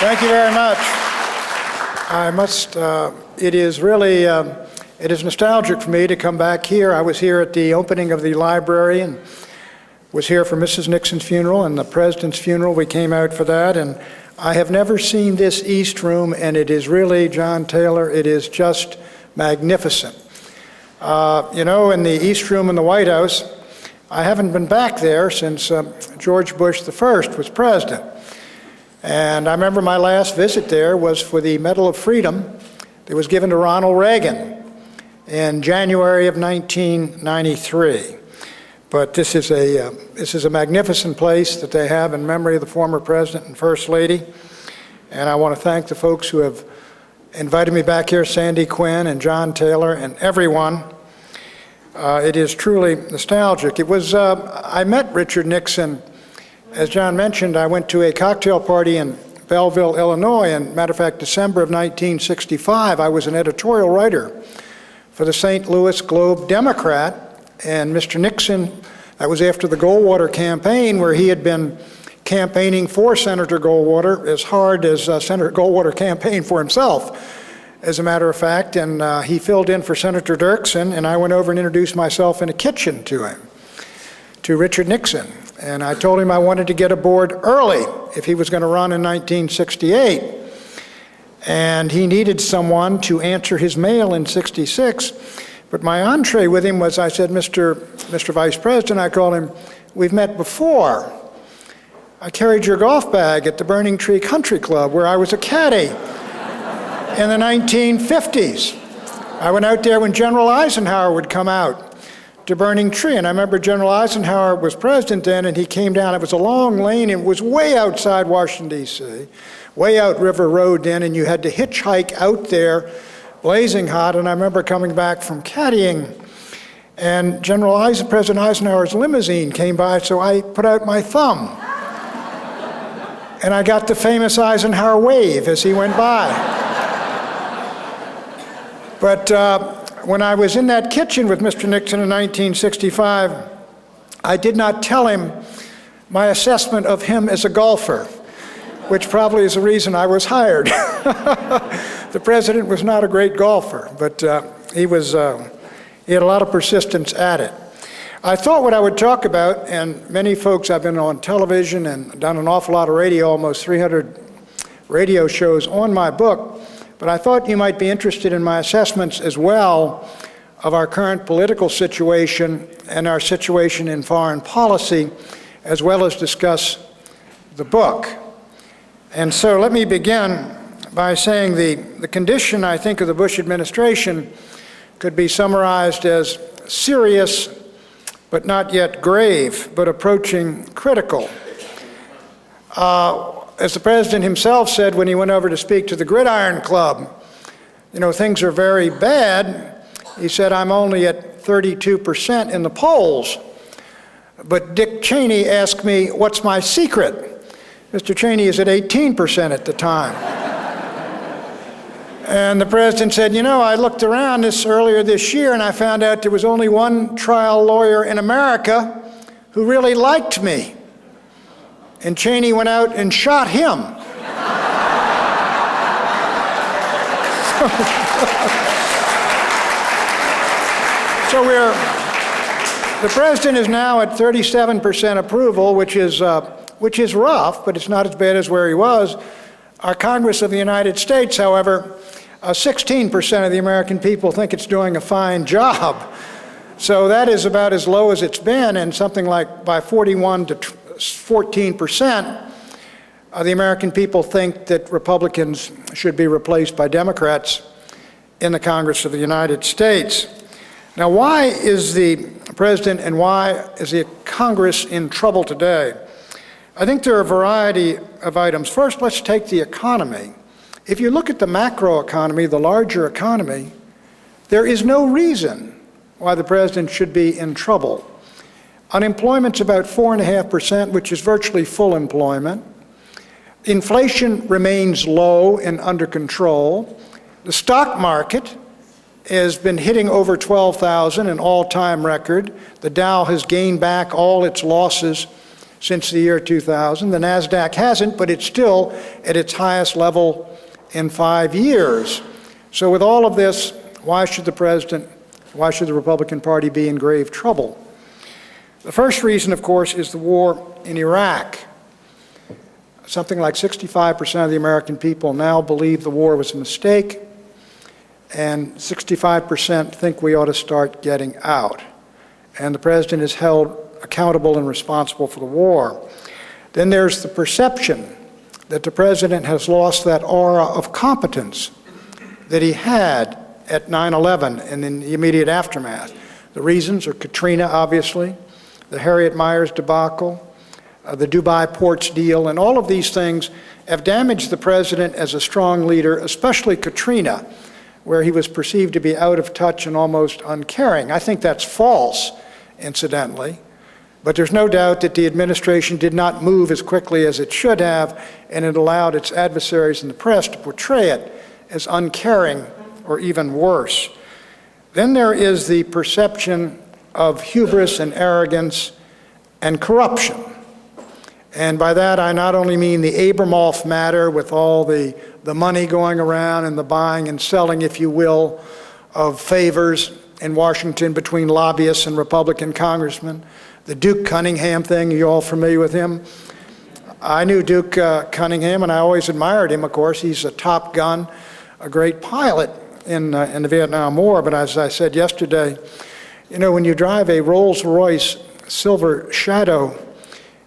Thank you very much. It is really, it is nostalgic for me to come back here. I was here at the opening of the library and was here for Mrs. Nixon's funeral and the President's funeral. We came out for that, and I have never seen this East Room, and it is really, John Taylor, it is just magnificent. You know, in the East Room in the White House, I haven't been back there since George Bush I was president. And I remember my last visit there was for the Medal of Freedom that was given to Ronald Reagan in January of 1993. But this is a magnificent place that they have in memory of the former President and First Lady. And I want to thank the folks who have invited me back here, Sandy Quinn and John Taylor and everyone. It is truly nostalgic. It was, I met Richard Nixon, as John mentioned. I went to a cocktail party in Belleville, Illinois, and matter of fact, December of 1965, I was an editorial writer for the St. Louis Globe-Democrat, and Mr. Nixon, that was after the Goldwater campaign, where he had been campaigning for Senator Goldwater as hard as Senator Goldwater campaigned for himself, as a matter of fact, and he filled in for Senator Dirksen, and I went over and introduced myself in a kitchen to him, to Richard Nixon, and I told him I wanted to get aboard early if he was going to run in 1968, and he needed someone to answer his mail in '66. But my entree with him was, I said, Mr. Vice President, I called him, we've met before. I carried your golf bag at the Burning Tree Country Club, where I was a caddy in the 1950s. I went out there when General Eisenhower would come out to Burning Tree, and I remember General Eisenhower was president then, and he came down. It was a long lane, and it was way outside Washington, D.C., way out River Road then, and you had to hitchhike out there, blazing hot. And I remember coming back from caddying, and President Eisenhower's limousine came by, so I put out my thumb, and I got the famous Eisenhower wave as he went by. But when I was in that kitchen with Mr. Nixon in 1965, I did not tell him my assessment of him as a golfer, which probably is the reason I was hired. The president was not a great golfer, but he had a lot of persistence at it. I thought what I would talk about, and many folks, I've been on television and done an awful lot of radio, almost 300 radio shows on my book, but I thought you might be interested in my assessments as well of our current political situation and our situation in foreign policy, as well as discuss the book. And so let me begin by saying the condition, I think, of the Bush administration could be summarized as serious, but not yet grave, but approaching critical. As the president himself said when he went over to speak to the Gridiron Club, you know, things are very bad. He said, I'm only at 32% in the polls. But Dick Cheney asked me, what's my secret? Mr. Cheney is at 18% at the time. And the president said, you know, I looked around earlier this year and I found out there was only one trial lawyer in America who really liked me. And Cheney went out and shot him. So the president is now at 37% approval, which is rough, but it's not as bad as where he was. Our Congress of the United States, however, 16% of the American people think it's doing a fine job. So that is about as low as it's been, and something like by 41 to 14% of the American people think that Republicans should be replaced by Democrats in the Congress of the United States. Now, why is the president and why is the Congress in trouble today? I think there are a variety of items. First, let's take the economy. If you look at the macroeconomy, the larger economy, there is no reason why the president should be in trouble. Unemployment's about 4.5%, which is virtually full employment. Inflation remains low and under control. The stock market has been hitting over 12,000, an all-time record. The Dow has gained back all its losses since the year 2000. The NASDAQ hasn't, but it's still at its highest level in 5 years. So with all of this, why should the Republican Party be in grave trouble? The first reason, of course, is the war in Iraq. Something like 65% of the American people now believe the war was a mistake, and 65% think we ought to start getting out. And the president is held accountable and responsible for the war. Then there's the perception that the president has lost that aura of competence that he had at 9/11 and in the immediate aftermath. The reasons are Katrina, obviously, the Harriet Miers debacle, the Dubai ports deal, and all of these things have damaged the president as a strong leader, especially Katrina, where he was perceived to be out of touch and almost uncaring. I think that's false, incidentally, but there's no doubt that the administration did not move as quickly as it should have, and it allowed its adversaries in the press to portray it as uncaring or even worse. Then there is the perception of hubris and arrogance and corruption. And by that, I not only mean the Abramoff matter with all the money going around and the buying and selling, if you will, of favors in Washington between lobbyists and Republican congressmen. The Duke Cunningham thing, you all familiar with him? I knew Duke Cunningham, and I always admired him, of course. He's a Top Gun, a great pilot in the Vietnam War. But as I said yesterday, you know, when you drive a Rolls-Royce Silver Shadow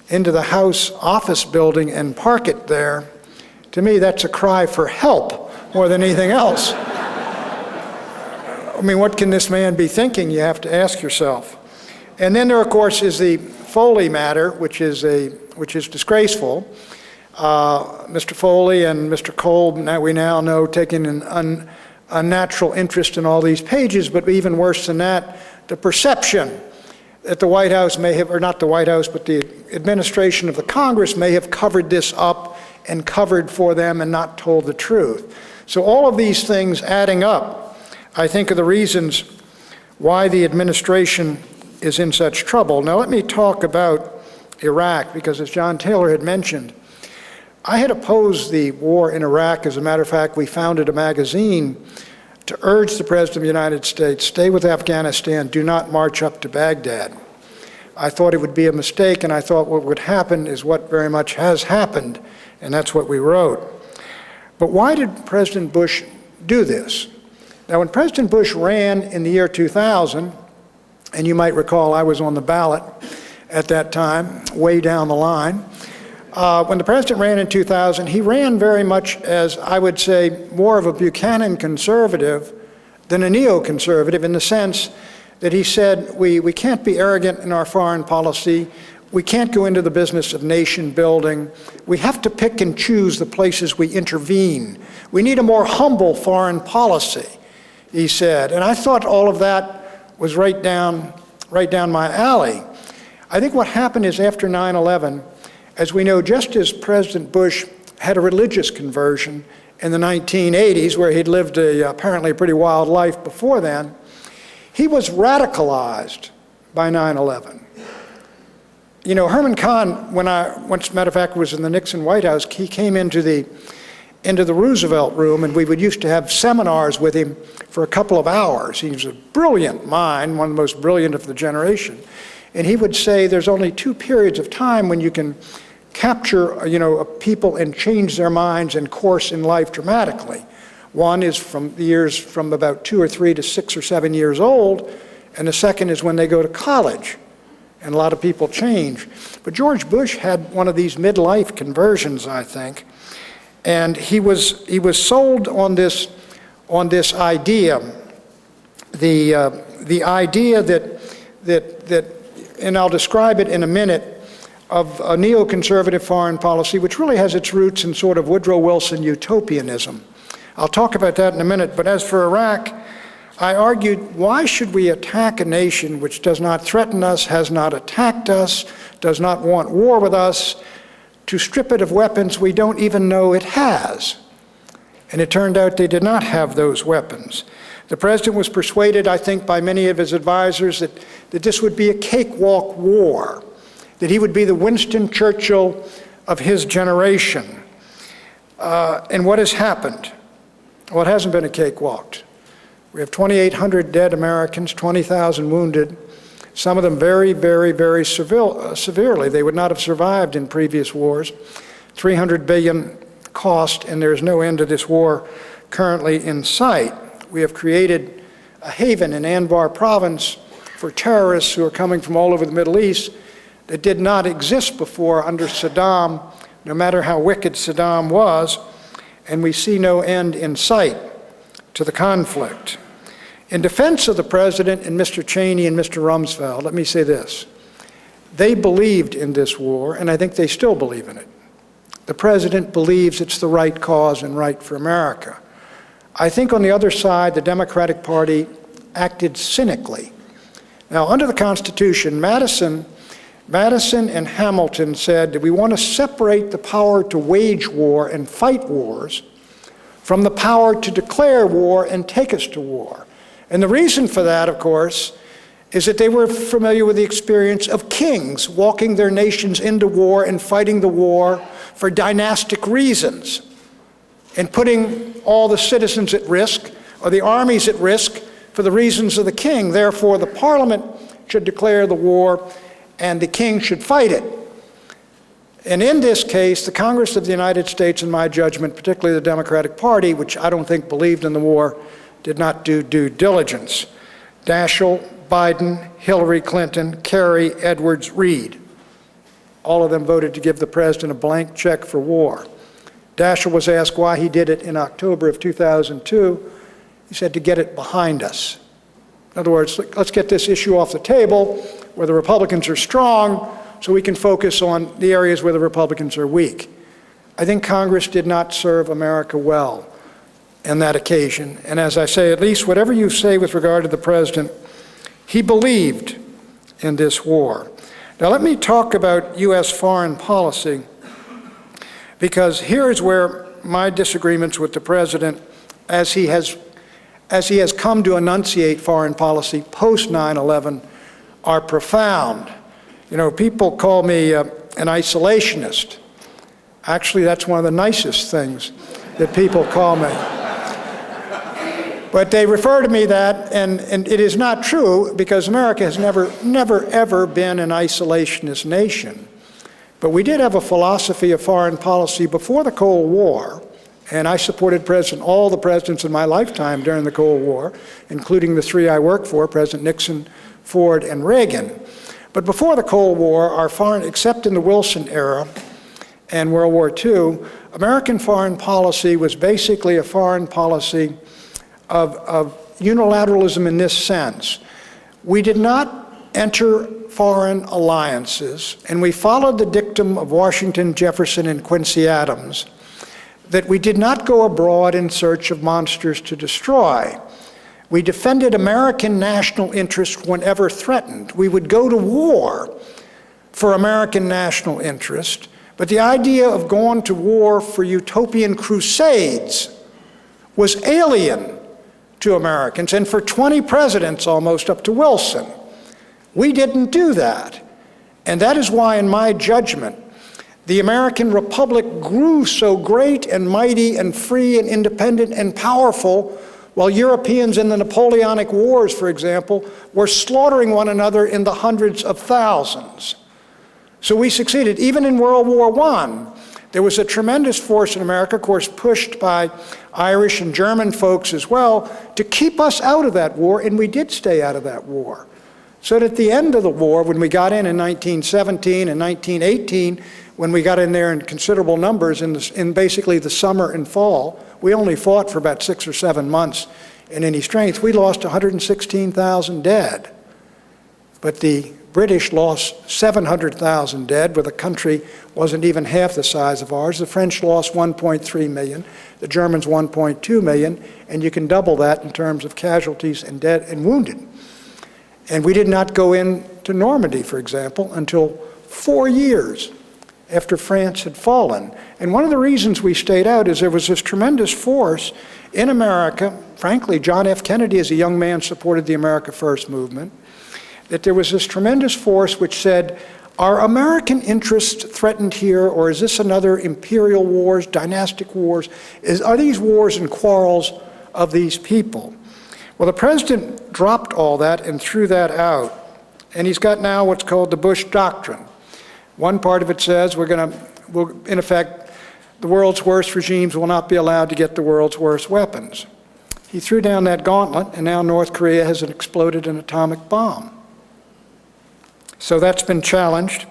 into the House office building and park it there, to me that's a cry for help more than anything else. I mean, what can this man be thinking? You have to ask yourself. And then there, of course, is the Foley matter, which is disgraceful. Mr. Foley and Mr. Kolb, we now know, taking an unnatural interest in all these pages, but even worse than that, the perception that the White House may have, or not the White House, but the administration of the Congress may have covered this up and covered for them and not told the truth. So all of these things adding up, I think, are the reasons why the administration is in such trouble. Now let me talk about Iraq, because as John Taylor had mentioned, I had opposed the war in Iraq. As a matter of fact, we founded a magazine to urge the President of the United States, stay with Afghanistan, do not march up to Baghdad. I thought it would be a mistake, and I thought what would happen is what very much has happened, and that's what we wrote. But why did President Bush do this? Now, when President Bush ran in the year 2000, and you might recall I was on the ballot at that time, way down the line, when the president ran in 2000, he ran very much as, I would say, more of a Buchanan conservative than a neoconservative, in the sense that he said, we can't be arrogant in our foreign policy, we can't go into the business of nation building, we have to pick and choose the places we intervene. We need a more humble foreign policy, he said. And I thought all of that was right down my alley. I think what happened is after 9/11, as we know, just as President Bush had a religious conversion in the 1980s, where he'd lived apparently a pretty wild life before then, he was radicalized by 9/11. You know, Herman Kahn, when once, matter of fact, was in the Nixon White House, he came into the Roosevelt room, and we would used to have seminars with him for a couple of hours. He was a brilliant mind, one of the most brilliant of the generation. And he would say there's only two periods of time when you can capture, people and change their minds and course in life dramatically. One is from the years from about 2 or 3 to 6 or 7 years old, and the second is when they go to college. And a lot of people change. But George Bush had one of these midlife conversions, I think, and he was sold on this idea, the idea that and I'll describe it in a minute, of a neoconservative foreign policy, which really has its roots in sort of Woodrow Wilson utopianism. I'll talk about that in a minute, but as for Iraq, I argued, why should we attack a nation which does not threaten us, has not attacked us, does not want war with us, to strip it of weapons we don't even know it has? And it turned out they did not have those weapons. The president was persuaded, I think, by many of his advisors that this would be a cakewalk war. that he would be the Winston Churchill of his generation. And what has happened? Well, it hasn't been a cakewalk. We have 2,800 dead Americans, 20,000 wounded, some of them very, very, very severely. They would not have survived in previous wars. $300 billion cost, and there's no end to this war currently in sight. We have created a haven in Anbar province for terrorists who are coming from all over the Middle East that did not exist before under Saddam, no matter how wicked Saddam was, and we see no end in sight to the conflict. In defense of the president and Mr. Cheney and Mr. Rumsfeld, let me say this. They believed in this war, and I think they still believe in it. The president believes it's the right cause and right for America. I think on the other side, the Democratic Party acted cynically. Now, under the Constitution, Madison and Hamilton said that we want to separate the power to wage war and fight wars from the power to declare war and take us to war. And the reason for that, of course, is that they were familiar with the experience of kings walking their nations into war and fighting the war for dynastic reasons and putting all the citizens at risk or the armies at risk for the reasons of the king. Therefore, the parliament should declare the war and the king should fight it. And in this case, the Congress of the United States, in my judgment, particularly the Democratic Party, which I don't think believed in the war, did not do due diligence. Daschle, Biden, Hillary Clinton, Kerry, Edwards, Reed. All of them voted to give the president a blank check for war. Daschle was asked why he did it in October of 2002. He said to get it behind us. In other words, let's get this issue off the table where the Republicans are strong so we can focus on the areas where the Republicans are weak. I think Congress did not serve America well on that occasion. And as I say, at least whatever you say with regard to the president, he believed in this war. Now let me talk about U.S. foreign policy, because here's where my disagreements with the president, as he has come to enunciate foreign policy post 9/11, are profound. You know, people call me an isolationist. Actually, that's one of the nicest things that people call me. But they refer to me that, and it is not true, because America has never, ever been an isolationist nation. But we did have a philosophy of foreign policy before the Cold War, and I supported all the presidents in my lifetime during the Cold War, including the three I worked for, President Nixon, Ford, and Reagan. But before the Cold War, our foreign, except in the Wilson era and World War II, American foreign policy was basically a foreign policy of unilateralism in this sense. We did not enter foreign alliances, and we followed the dictum of Washington, Jefferson, and Quincy Adams, that we did not go abroad in search of monsters to destroy. We defended American national interest whenever threatened. We would go to war for American national interest, but the idea of going to war for utopian crusades was alien to Americans, and for 20 presidents almost up to Wilson. We didn't do that. And that is why, in my judgment, the American Republic grew so great and mighty and free and independent and powerful, while Europeans in the Napoleonic Wars, for example, were slaughtering one another in the hundreds of thousands. So we succeeded. Even in World War I, there was a tremendous force in America, of course, pushed by Irish and German folks as well, to keep us out of that war, and we did stay out of that war. So that at the end of the war, when we got in 1917 and 1918, when we got in there in considerable numbers in basically the summer and fall, we only fought for about 6 or 7 months in any strength. We lost 116,000 dead. But the British lost 700,000 dead, where the country wasn't even half the size of ours. The French lost 1.3 million, the Germans 1.2 million, and you can double that in terms of casualties and dead and wounded. And we did not go into Normandy, for example, until 4 years after France had fallen. And one of the reasons we stayed out is there was this tremendous force in America. Frankly, John F. Kennedy as a young man supported the America First movement. That there was this tremendous force which said, Are American interests threatened here, or is this another imperial wars, dynastic wars? Are these wars and quarrels of these people? Well, the president dropped all that and threw that out, and he's got now what's called the Bush Doctrine. One part of it says in effect, the world's worst regimes will not be allowed to get the world's worst weapons. He threw down that gauntlet, and now North Korea has exploded an atomic bomb. So that's been challenged,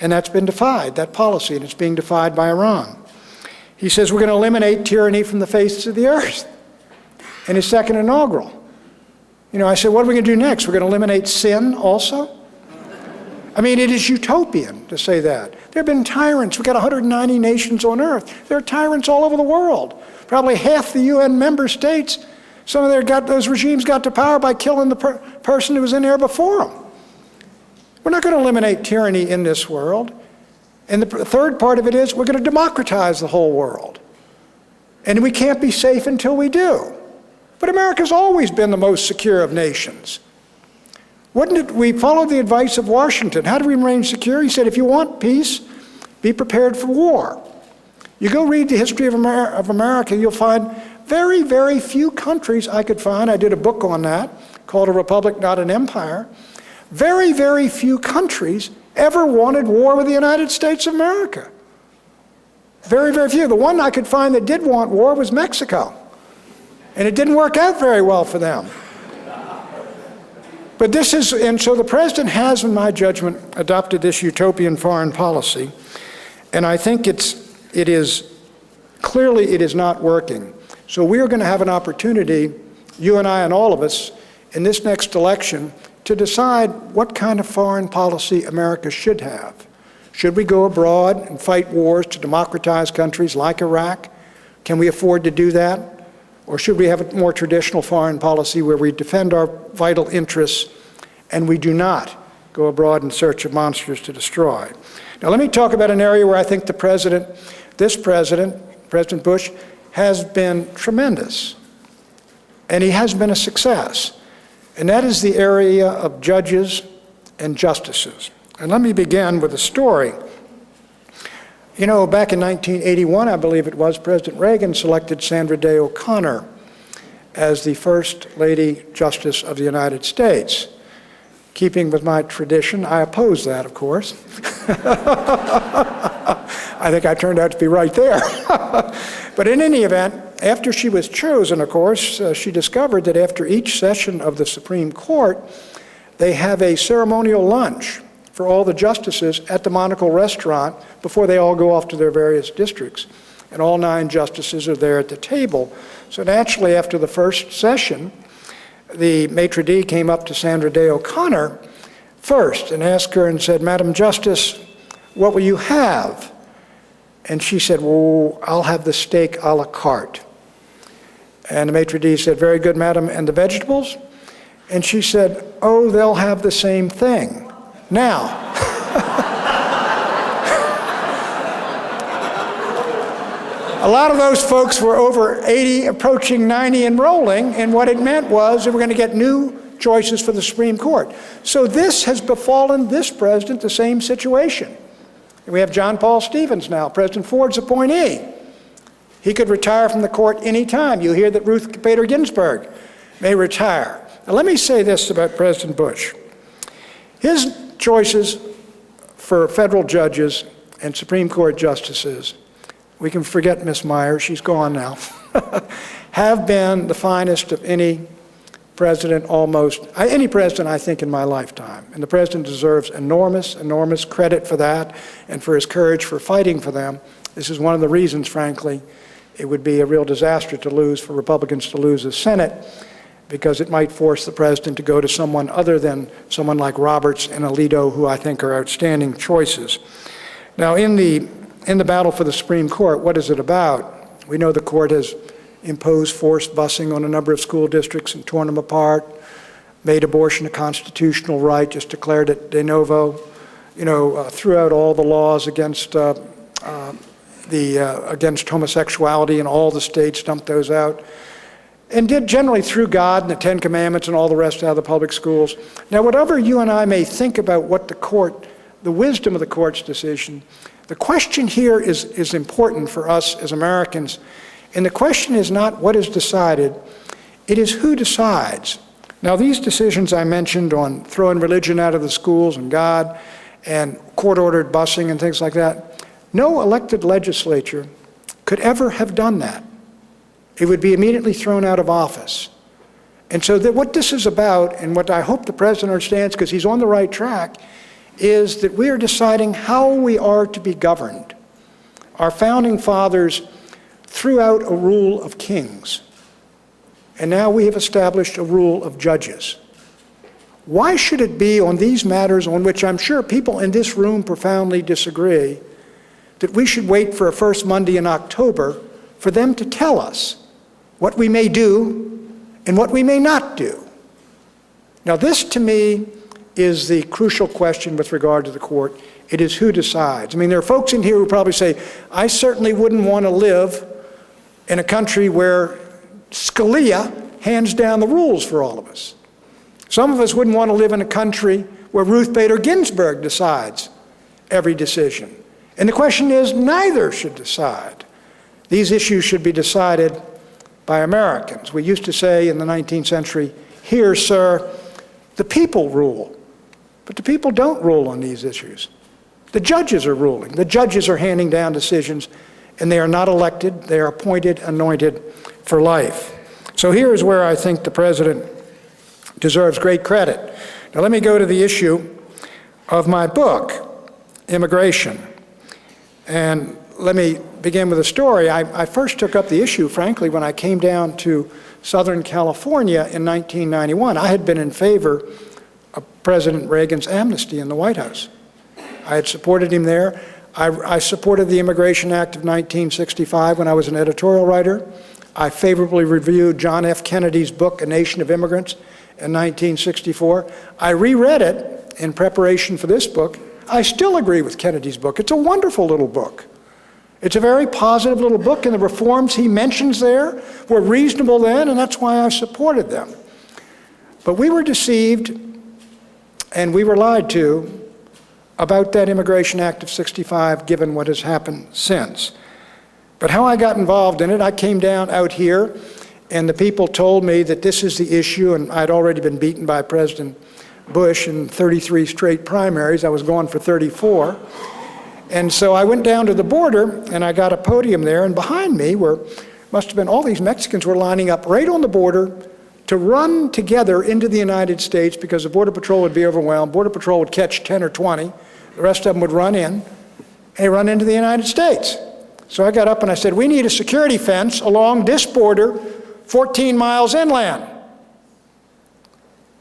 and that's been defied, that policy, and it's being defied by Iran. He says we're going to eliminate tyranny from the face of the earth in his second inaugural. I said, what are we going to do next? We're going to eliminate sin also? I mean, it is utopian to say that. There have been tyrants. We've got 190 nations on earth. There are tyrants all over the world. Probably half the UN member states, those regimes got to power by killing the person who was in there before them. We're not going to eliminate tyranny in this world. And the third part of it is we're going to democratize the whole world. And we can't be safe until we do. But America's always been the most secure of nations. We followed the advice of Washington. How do we remain secure? He said, if you want peace, be prepared for war. You go read the history of America, you'll find very, very few countries I could find. I did a book on that called A Republic, Not an Empire. Very, very few countries ever wanted war with the United States of America. Very, very few. The one I could find that did want war was Mexico. And it didn't work out very well for them. But so the president has, in my judgment, adopted this utopian foreign policy. And I think it is not working. So we are going to have an opportunity, you and I and all of us, in this next election, to decide what kind of foreign policy America should have. Should we go abroad and fight wars to democratize countries like Iraq? Can we afford to do that? Or should we have a more traditional foreign policy where we defend our vital interests and we do not go abroad in search of monsters to destroy? Now let me talk about an area where I think this president, President Bush, has been tremendous. And he has been a success. And that is the area of judges and justices. And let me begin with a story. Back in 1981, I believe it was, President Reagan selected Sandra Day O'Connor as the First Lady Justice of the United States. Keeping with my tradition, I opposed that, of course. I think I turned out to be right there. But in any event, after she was chosen, of course, she discovered that after each session of the Supreme Court, they have a ceremonial lunch for all the justices at the Monocle restaurant before they all go off to their various districts. And all 9 justices are there at the table. So naturally, after the first session, the maitre d' came up to Sandra Day O'Connor first and asked her and said, Madam Justice, what will you have? And she said, well, I'll have the steak a la carte. And the maitre d' said, very good, madam, and the vegetables? And she said, oh, they'll have the same thing. Now, a lot of those folks were over 80, approaching 90 and rolling, and what it meant was that we're going to get new choices for the Supreme Court. So this has befallen this president, the same situation. We have John Paul Stevens now, President Ford's appointee. He could retire from the court any time. You hear that Ruth Bader Ginsburg may retire. Now let me say this about President Bush. His choices for federal judges and Supreme Court justices, we can forget Miss Meyer, she's gone now, have been the finest of any president any president I think in my lifetime. And the president deserves enormous, enormous credit for that and for his courage for fighting for them. This is one of the reasons, frankly, it would be a real disaster for Republicans to lose the Senate, because it might force the president to go to someone other than someone like Roberts and Alito, who I think are outstanding choices. Now, in the battle for the Supreme Court, what is it about? We know the court has imposed forced busing on a number of school districts and torn them apart, made abortion a constitutional right, just declared it de novo, threw out all the laws against against homosexuality in all the states, dumped those out, and did generally through God and the Ten Commandments and all the rest out of the public schools. Now, whatever you and I may think about what the court the wisdom of the court's decision. The question here is important for us as Americans. And the question is not what is decided, it is who decides. Now, these decisions I mentioned on throwing religion out of the schools and God and court-ordered busing and things like that, no elected legislature could ever have done that. It would be immediately thrown out of office. And so what this is about, and what I hope the president understands, because he's on the right track, is that we are deciding how we are to be governed. Our founding fathers threw out a rule of kings, and now we have established a rule of judges. Why should it be on these matters on which I'm sure people in this room profoundly disagree, that we should wait for a first Monday in October for them to tell us what we may do and what we may not do? Now, this to me is the crucial question with regard to the court. It is who decides. I mean, there are folks in here who probably say, I certainly wouldn't want to live in a country where Scalia hands down the rules for all of us. Some of us wouldn't want to live in a country where Ruth Bader Ginsburg decides every decision. And the question is, neither should decide. These issues should be decided by Americans. We used to say in the 19th century, here, sir, the people rule. But the people don't rule on these issues. The judges are ruling. The judges are handing down decisions, and they are not elected. They are appointed, anointed for life. So here is where I think the president deserves great credit. Now let me go to the issue of my book, Immigration. And let me begin with a story. I first took up the issue, frankly, when I came down to Southern California in 1991. I had been in favor of President Reagan's amnesty in the White House. I had supported him there. I supported the Immigration Act of 1965 when I was an editorial writer. I favorably reviewed John F. Kennedy's book, A Nation of Immigrants, in 1964. I reread it in preparation for this book. I still agree with Kennedy's book. It's a wonderful little book. It's a very positive little book, and the reforms he mentions there were reasonable then, and that's why I supported them. But we were deceived, and we were lied to about that Immigration Act of 65, given what has happened since. But how I got involved in it, I came down out here, and the people told me that this is the issue, and I'd already been beaten by President Bush in 33 straight primaries. I was going for 34. And so I went down to the border, and I got a podium there, and behind me must have been all these Mexicans were lining up right on the border to run together into the United States because the Border Patrol would be overwhelmed. Border Patrol would catch 10 or 20. The rest of them would run in, and they run into the United States. So I got up and I said, we need a security fence along this border 14 miles inland.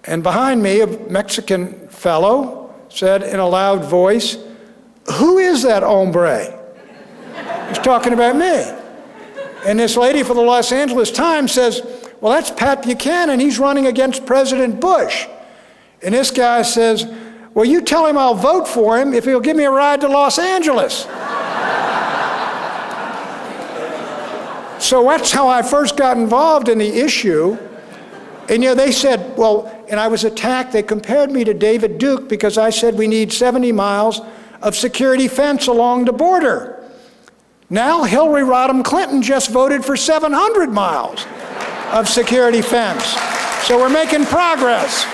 And behind me, a Mexican fellow said in a loud voice, who is that hombre? He's talking about me. And this lady for the Los Angeles Times says, well, that's Pat Buchanan. He's running against President Bush. And this guy says, well, you tell him I'll vote for him if he'll give me a ride to Los Angeles. So that's how I first got involved in the issue. And they said, well, and I was attacked. They compared me to David Duke because I said we need 70 miles of security fence along the border. Now Hillary Rodham Clinton just voted for 700 miles of security fence. So we're making progress.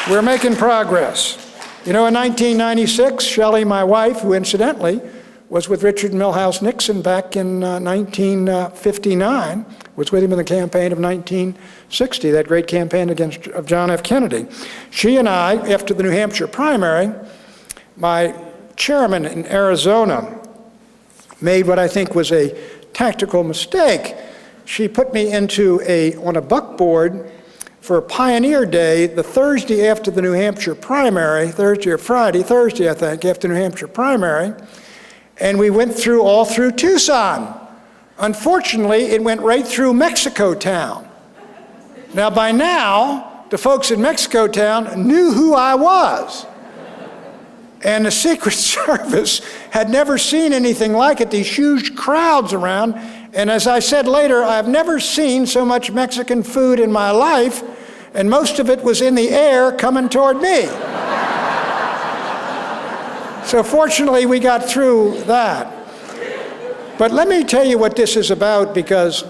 We're making progress. In 1996, Shelley, my wife, who incidentally was with Richard Milhouse Nixon back in 1959, was with him in the campaign of 1960, that great campaign of John F. Kennedy. She and I, after the New Hampshire primary, my chairman in Arizona made what I think was a tactical mistake. She put me on a buckboard for Pioneer Day, the Thursday after the New Hampshire primary, Thursday or Friday, Thursday I think, after New Hampshire primary, and we went all through Tucson. Unfortunately, it went right through Mexico town. Now by now, the folks in Mexico town knew who I was. And the Secret Service had never seen anything like it, these huge crowds around. And as I said later, I've never seen so much Mexican food in my life, and most of it was in the air coming toward me. So fortunately, we got through that. But let me tell you what this is about, because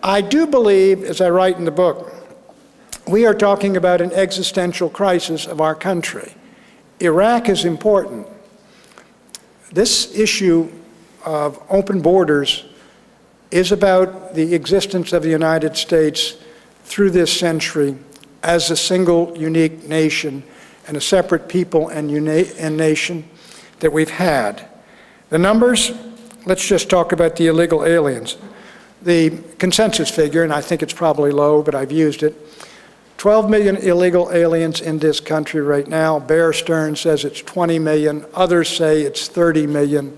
I do believe, as I write in the book, we are talking about an existential crisis of our country. Iraq is important. This issue of open borders is about the existence of the United States through this century as a single, unique nation and a separate people and nation that we've had. The numbers, let's just talk about the illegal aliens. The consensus figure, and I think it's probably low, but I've used it, 12 million illegal aliens in this country right now. Bear Stearns says it's 20 million. Others say it's 30 million.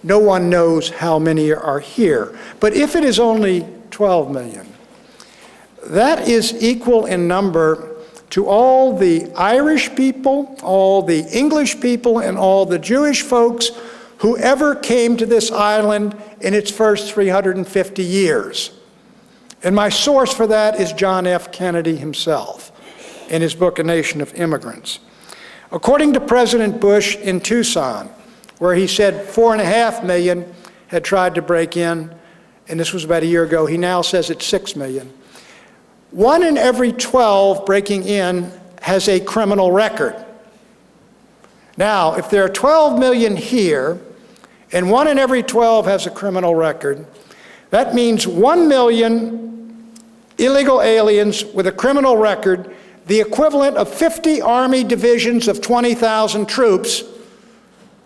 No one knows how many are here. But if it is only 12 million, that is equal in number to all the Irish people, all the English people, and all the Jewish folks who ever came to this island in its first 350 years. And my source for that is John F. Kennedy himself in his book, A Nation of Immigrants. According to President Bush in Tucson, where he said 4.5 million had tried to break in, and this was about a year ago, he now says it's 6 million. 1 in every 12 breaking in has a criminal record. Now, if there are 12 million here, and 1 in every 12 has a criminal record, that means 1 million illegal aliens with a criminal record, the equivalent of 50 Army divisions of 20,000 troops,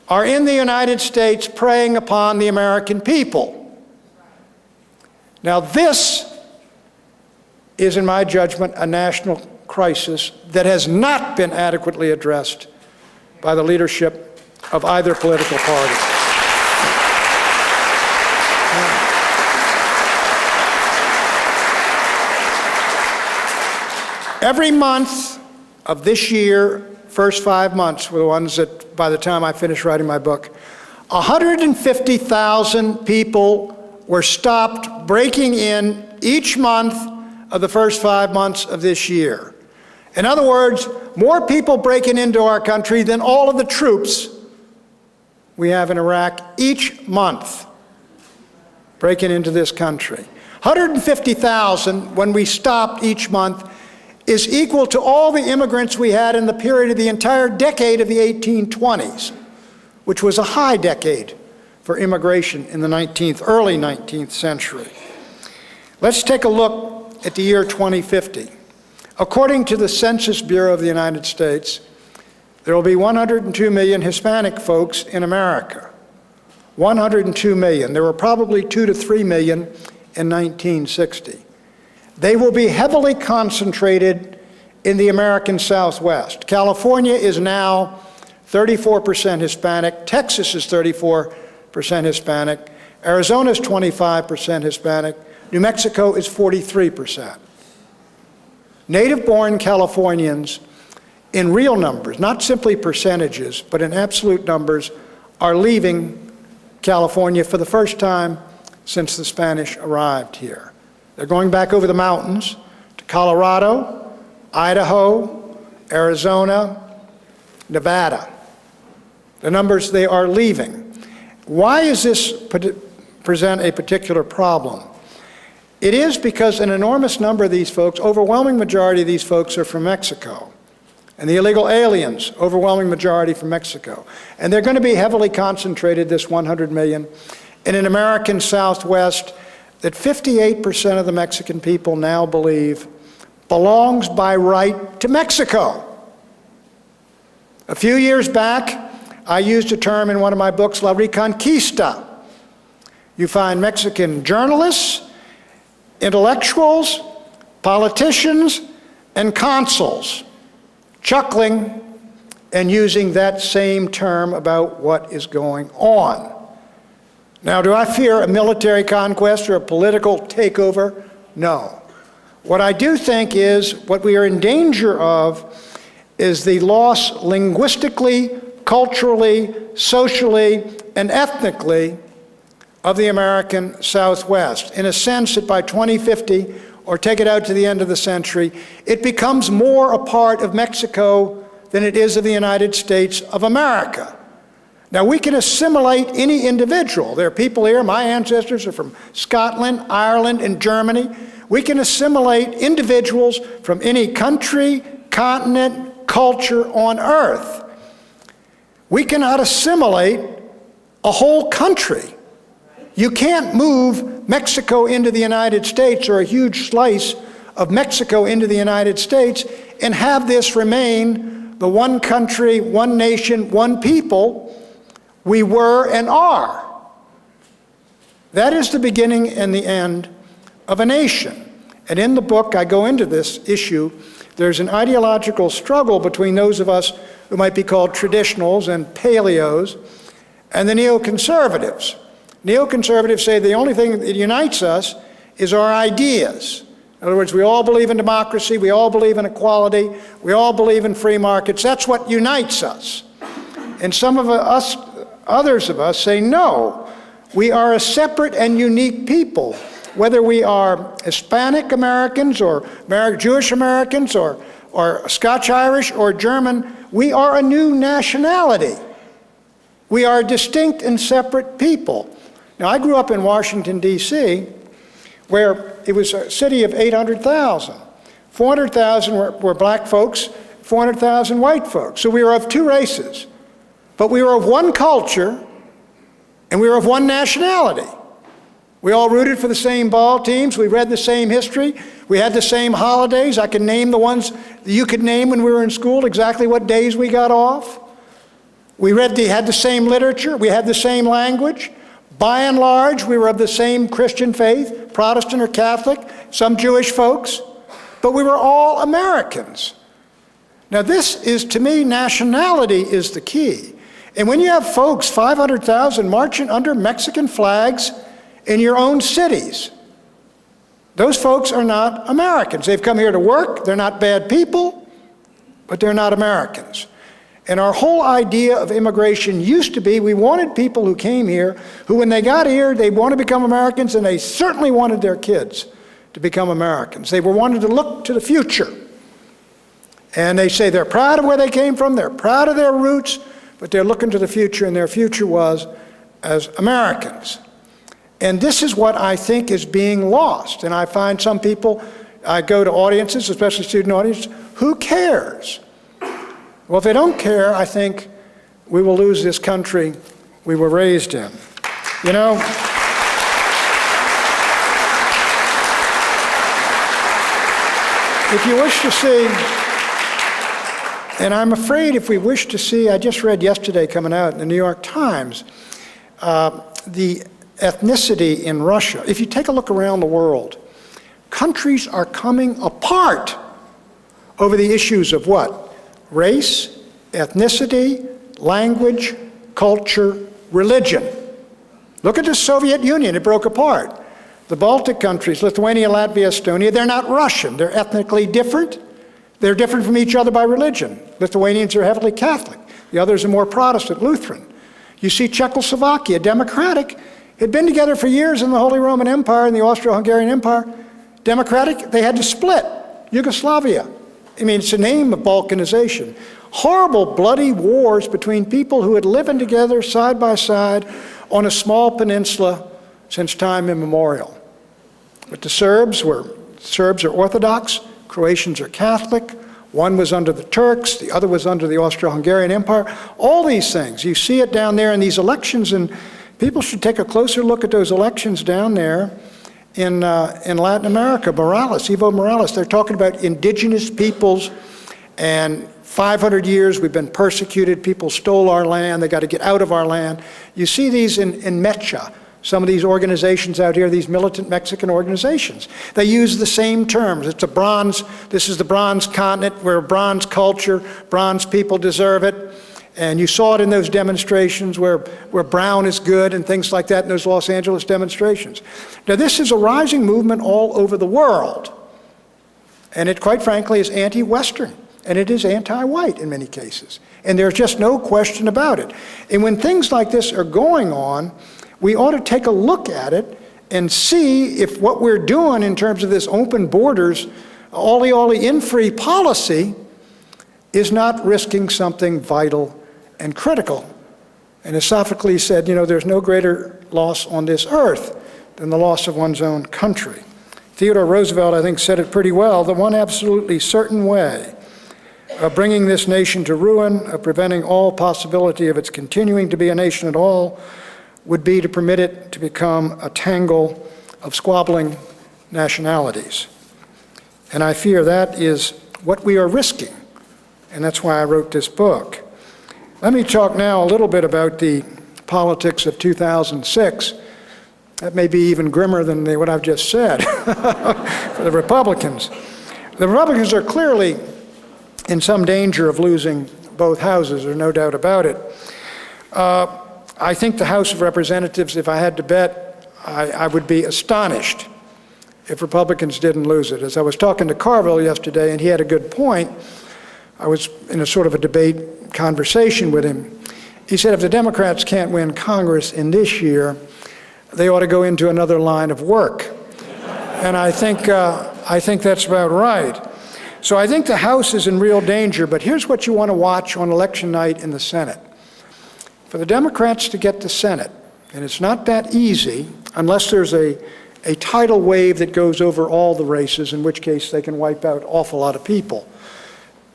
are in the United States preying upon the American people. Now, this is, in my judgment, a national crisis that has not been adequately addressed by the leadership of either political party. Every month of this year, first 5 months were the ones that, by the time I finished writing my book, 150,000 people were stopped breaking in each month of the first 5 months of this year. In other words, more people breaking into our country than all of the troops we have in Iraq each month breaking into this country. 150,000 when we stopped each month is equal to all the immigrants we had in the period of the entire decade of the 1820s, which was a high decade for immigration in the early 19th century. Let's take a look at the year 2050. According to the Census Bureau of the United States, there will be 102 million Hispanic folks in America. 102 million. There were probably 2 to 3 million in 1960. They will be heavily concentrated in the American Southwest. California is now 34% Hispanic. Texas is 34% Hispanic. Arizona is 25% Hispanic. New Mexico is 43%. Native-born Californians, in real numbers, not simply percentages, but in absolute numbers, are leaving California for the first time since the Spanish arrived here. They're going back over the mountains to Colorado, Idaho, Arizona, Nevada. The numbers they are leaving. Why does this present a particular problem? It is because an enormous number of these folks, overwhelming majority of these folks, are from Mexico. And the illegal aliens, overwhelming majority from Mexico. And they're going to be heavily concentrated, this 100 million, in an American Southwest that 58% of the Mexican people now believe belongs by right to Mexico. A few years back, I used a term in one of my books, La Reconquista. You find Mexican journalists, intellectuals, politicians, and consuls chuckling and using that same term about what is going on. Now, do I fear a military conquest or a political takeover? No. What I do think is what we are in danger of is the loss linguistically, culturally, socially, and ethnically of the American Southwest. In a sense that by 2050, or take it out to the end of the century, it becomes more a part of Mexico than it is of the United States of America. Now, we can assimilate any individual. There are people here, my ancestors are from Scotland, Ireland, and Germany. We can assimilate individuals from any country, continent, culture on earth. We cannot assimilate a whole country. You can't move Mexico into the United States, or a huge slice of Mexico into the United States, and have this remain the one country, one nation, one people we were and are. That is the beginning and the end of a nation. And in the book, I go into this issue. There's an ideological struggle between those of us who might be called traditionals and paleos and the neoconservatives. Neoconservatives say the only thing that unites us is our ideas. In other words, we all believe in democracy, we all believe in equality, we all believe in free markets. That's what unites us. And some of us, others of us, say no, we are a separate and unique people. Whether we are Hispanic Americans or Jewish Americans or Scotch-Irish or German, we are a new nationality. We are distinct and separate people. Now, I grew up in Washington, D.C., where it was a city of 800,000. 400,000 were black folks, 400,000 white folks. So we were of two races. But we were of one culture, and we were of one nationality. We all rooted for the same ball teams. We read the same history. We had the same holidays. I can name the ones that you could name when we were in school, exactly what days we got off. We had the same literature. We had the same language. By and large, we were of the same Christian faith, Protestant or Catholic, some Jewish folks, but we were all Americans. Now this is, to me, nationality is the key. And when you have folks, 500,000 marching under Mexican flags in your own cities, those folks are not Americans. They've come here to work, they're not bad people, but they're not Americans. And our whole idea of immigration used to be we wanted people who came here who, when they got here, they wanted to become Americans, and they certainly wanted their kids to become Americans. They wanted to look to the future. And they say they're proud of where they came from, they're proud of their roots, but they're looking to the future, and their future was as Americans. And this is what I think is being lost. And I find some people, I go to audiences, especially student audiences, who cares? Well, if they don't care, I think we will lose this country we were raised in. You know, if you wish to see, and I'm afraid if we wish to see, I just read yesterday coming out in the New York Times, the ethnicity in Russia. If you take a look around the world, countries are coming apart over the issues of what? Race, ethnicity, language, culture, religion. Look at the Soviet Union, it broke apart. The Baltic countries, Lithuania, Latvia, Estonia, they're not Russian, they're ethnically different. They're different from each other by religion. Lithuanians are heavily Catholic, the others are more Protestant, Lutheran. You see Czechoslovakia, democratic, had been together for years in the Holy Roman Empire and the Austro-Hungarian Empire. Democratic, they had to split. Yugoslavia. I mean, it's a name of balkanization. Horrible, bloody wars between people who had lived together side by side on a small peninsula since time immemorial. But the Serbs are Orthodox, Croatians are Catholic, one was under the Turks, the other was under the Austro-Hungarian Empire. All these things, you see it down there in these elections, and people should take a closer look at those elections down there in Latin America. Evo Morales, they're talking about indigenous peoples, and 500 years we've been persecuted, people stole our land, they got to get out of our land. You see these in Mecha, some of these organizations out here, these militant Mexican organizations. They use the same terms. It's a bronze, this is the bronze continent, we're a bronze culture, bronze people deserve it. And you saw it in those demonstrations where brown is good and things like that in those Los Angeles demonstrations. Now this is a rising movement all over the world. And it, quite frankly, is anti-Western. And it is anti-white in many cases. And there's just no question about it. And when things like this are going on, we ought to take a look at it and see if what we're doing in terms of this open borders, ollie in free policy, is not risking something vital and critical And as Sophocles said, there's no greater loss on this earth than the loss of one's own country. Theodore Roosevelt, I think, said it pretty well. The one absolutely certain way of bringing this nation to ruin, of preventing all possibility of its continuing to be a nation at all, would be to permit it to become a tangle of squabbling nationalities. And I fear that is what we are risking, and that's why I wrote this book. Let me talk now a little bit about the politics of 2006. That may be even grimmer than what I've just said for the Republicans. The Republicans are clearly in some danger of losing both houses, there's no doubt about it. I think the House of Representatives, if I had to bet, I would be astonished if Republicans didn't lose it. As I was talking to Carville yesterday, and he had a good point, I was in a sort of a debate conversation with him. He said if the Democrats can't win Congress in this year, they ought to go into another line of work. And I think that's about right. So I think the House is in real danger, but here's what you want to watch on election night in the Senate. For the Democrats to get the Senate, and it's not that easy unless there's a tidal wave that goes over all the races, in which case they can wipe out an awful lot of people.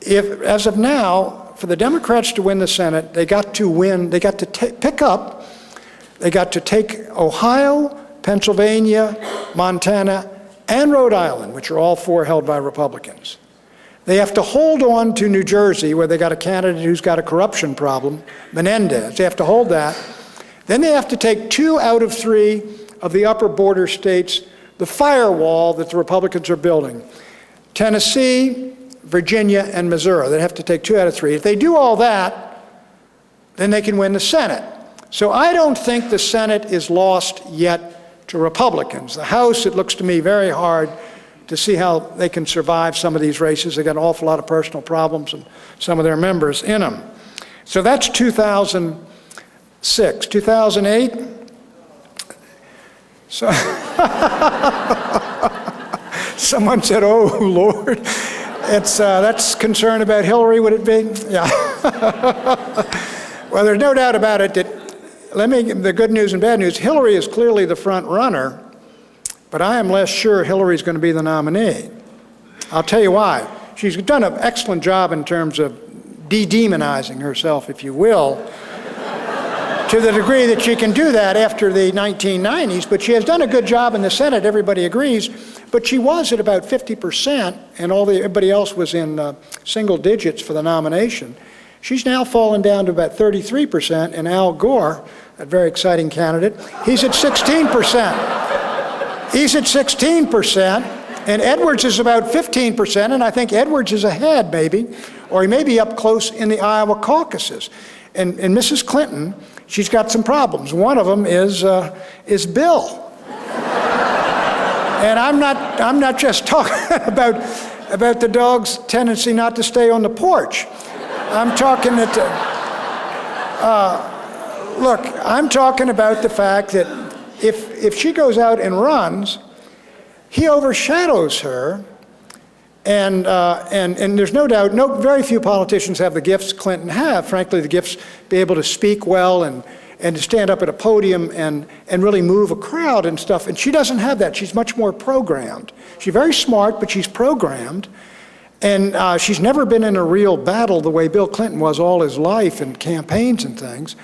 As of now, for the Democrats to win the Senate, they got to take Ohio, Pennsylvania, Montana, and Rhode Island, which are all four held by Republicans. They have to hold on to New Jersey, where they got a candidate who's got a corruption problem, Menendez. They have to hold that. Then they have to take 2 out of 3 of the upper border states, the firewall that the Republicans are building. Tennessee, Virginia, and Missouri. They have to take 2 out of 3. If they do all that, then they can win the Senate. So I don't think the Senate is lost yet to Republicans. The House, it looks to me very hard to see how they can survive some of these races. They got an awful lot of personal problems and some of their members in them. So that's 2006. 2008, so someone said, "Oh Lord," that's concern about Hillary. Would it be? Yeah. Well, there's no doubt about it that. The good news and bad news. Hillary is clearly the front runner. But I am less sure Hillary's going to be the nominee. I'll tell you why. She's done an excellent job in terms of de-demonizing herself, if you will, to the degree that she can do that after the 1990s. But she has done a good job in the Senate, everybody agrees. But she was at about 50%, and everybody else was in single digits for the nomination. She's now fallen down to about 33%, and Al Gore, a very exciting candidate, he's at 16%. He's at 16%, and Edwards is about 15%, and I think Edwards is ahead, maybe, or he may be up close in the Iowa caucuses. And Mrs. Clinton, she's got some problems. One of them is Bill. And I'm not just talking about the dog's tendency not to stay on the porch. I'm talking I'm talking about the fact that if she goes out and runs, he overshadows her, and there's no doubt, very few politicians have the gifts Clinton have. Frankly, the gifts to be able to speak well and to stand up at a podium and really move a crowd and stuff. And she doesn't have that. She's much more programmed. She's very smart, but she's programmed. And she's never been in a real battle the way Bill Clinton was all his life in campaigns and things.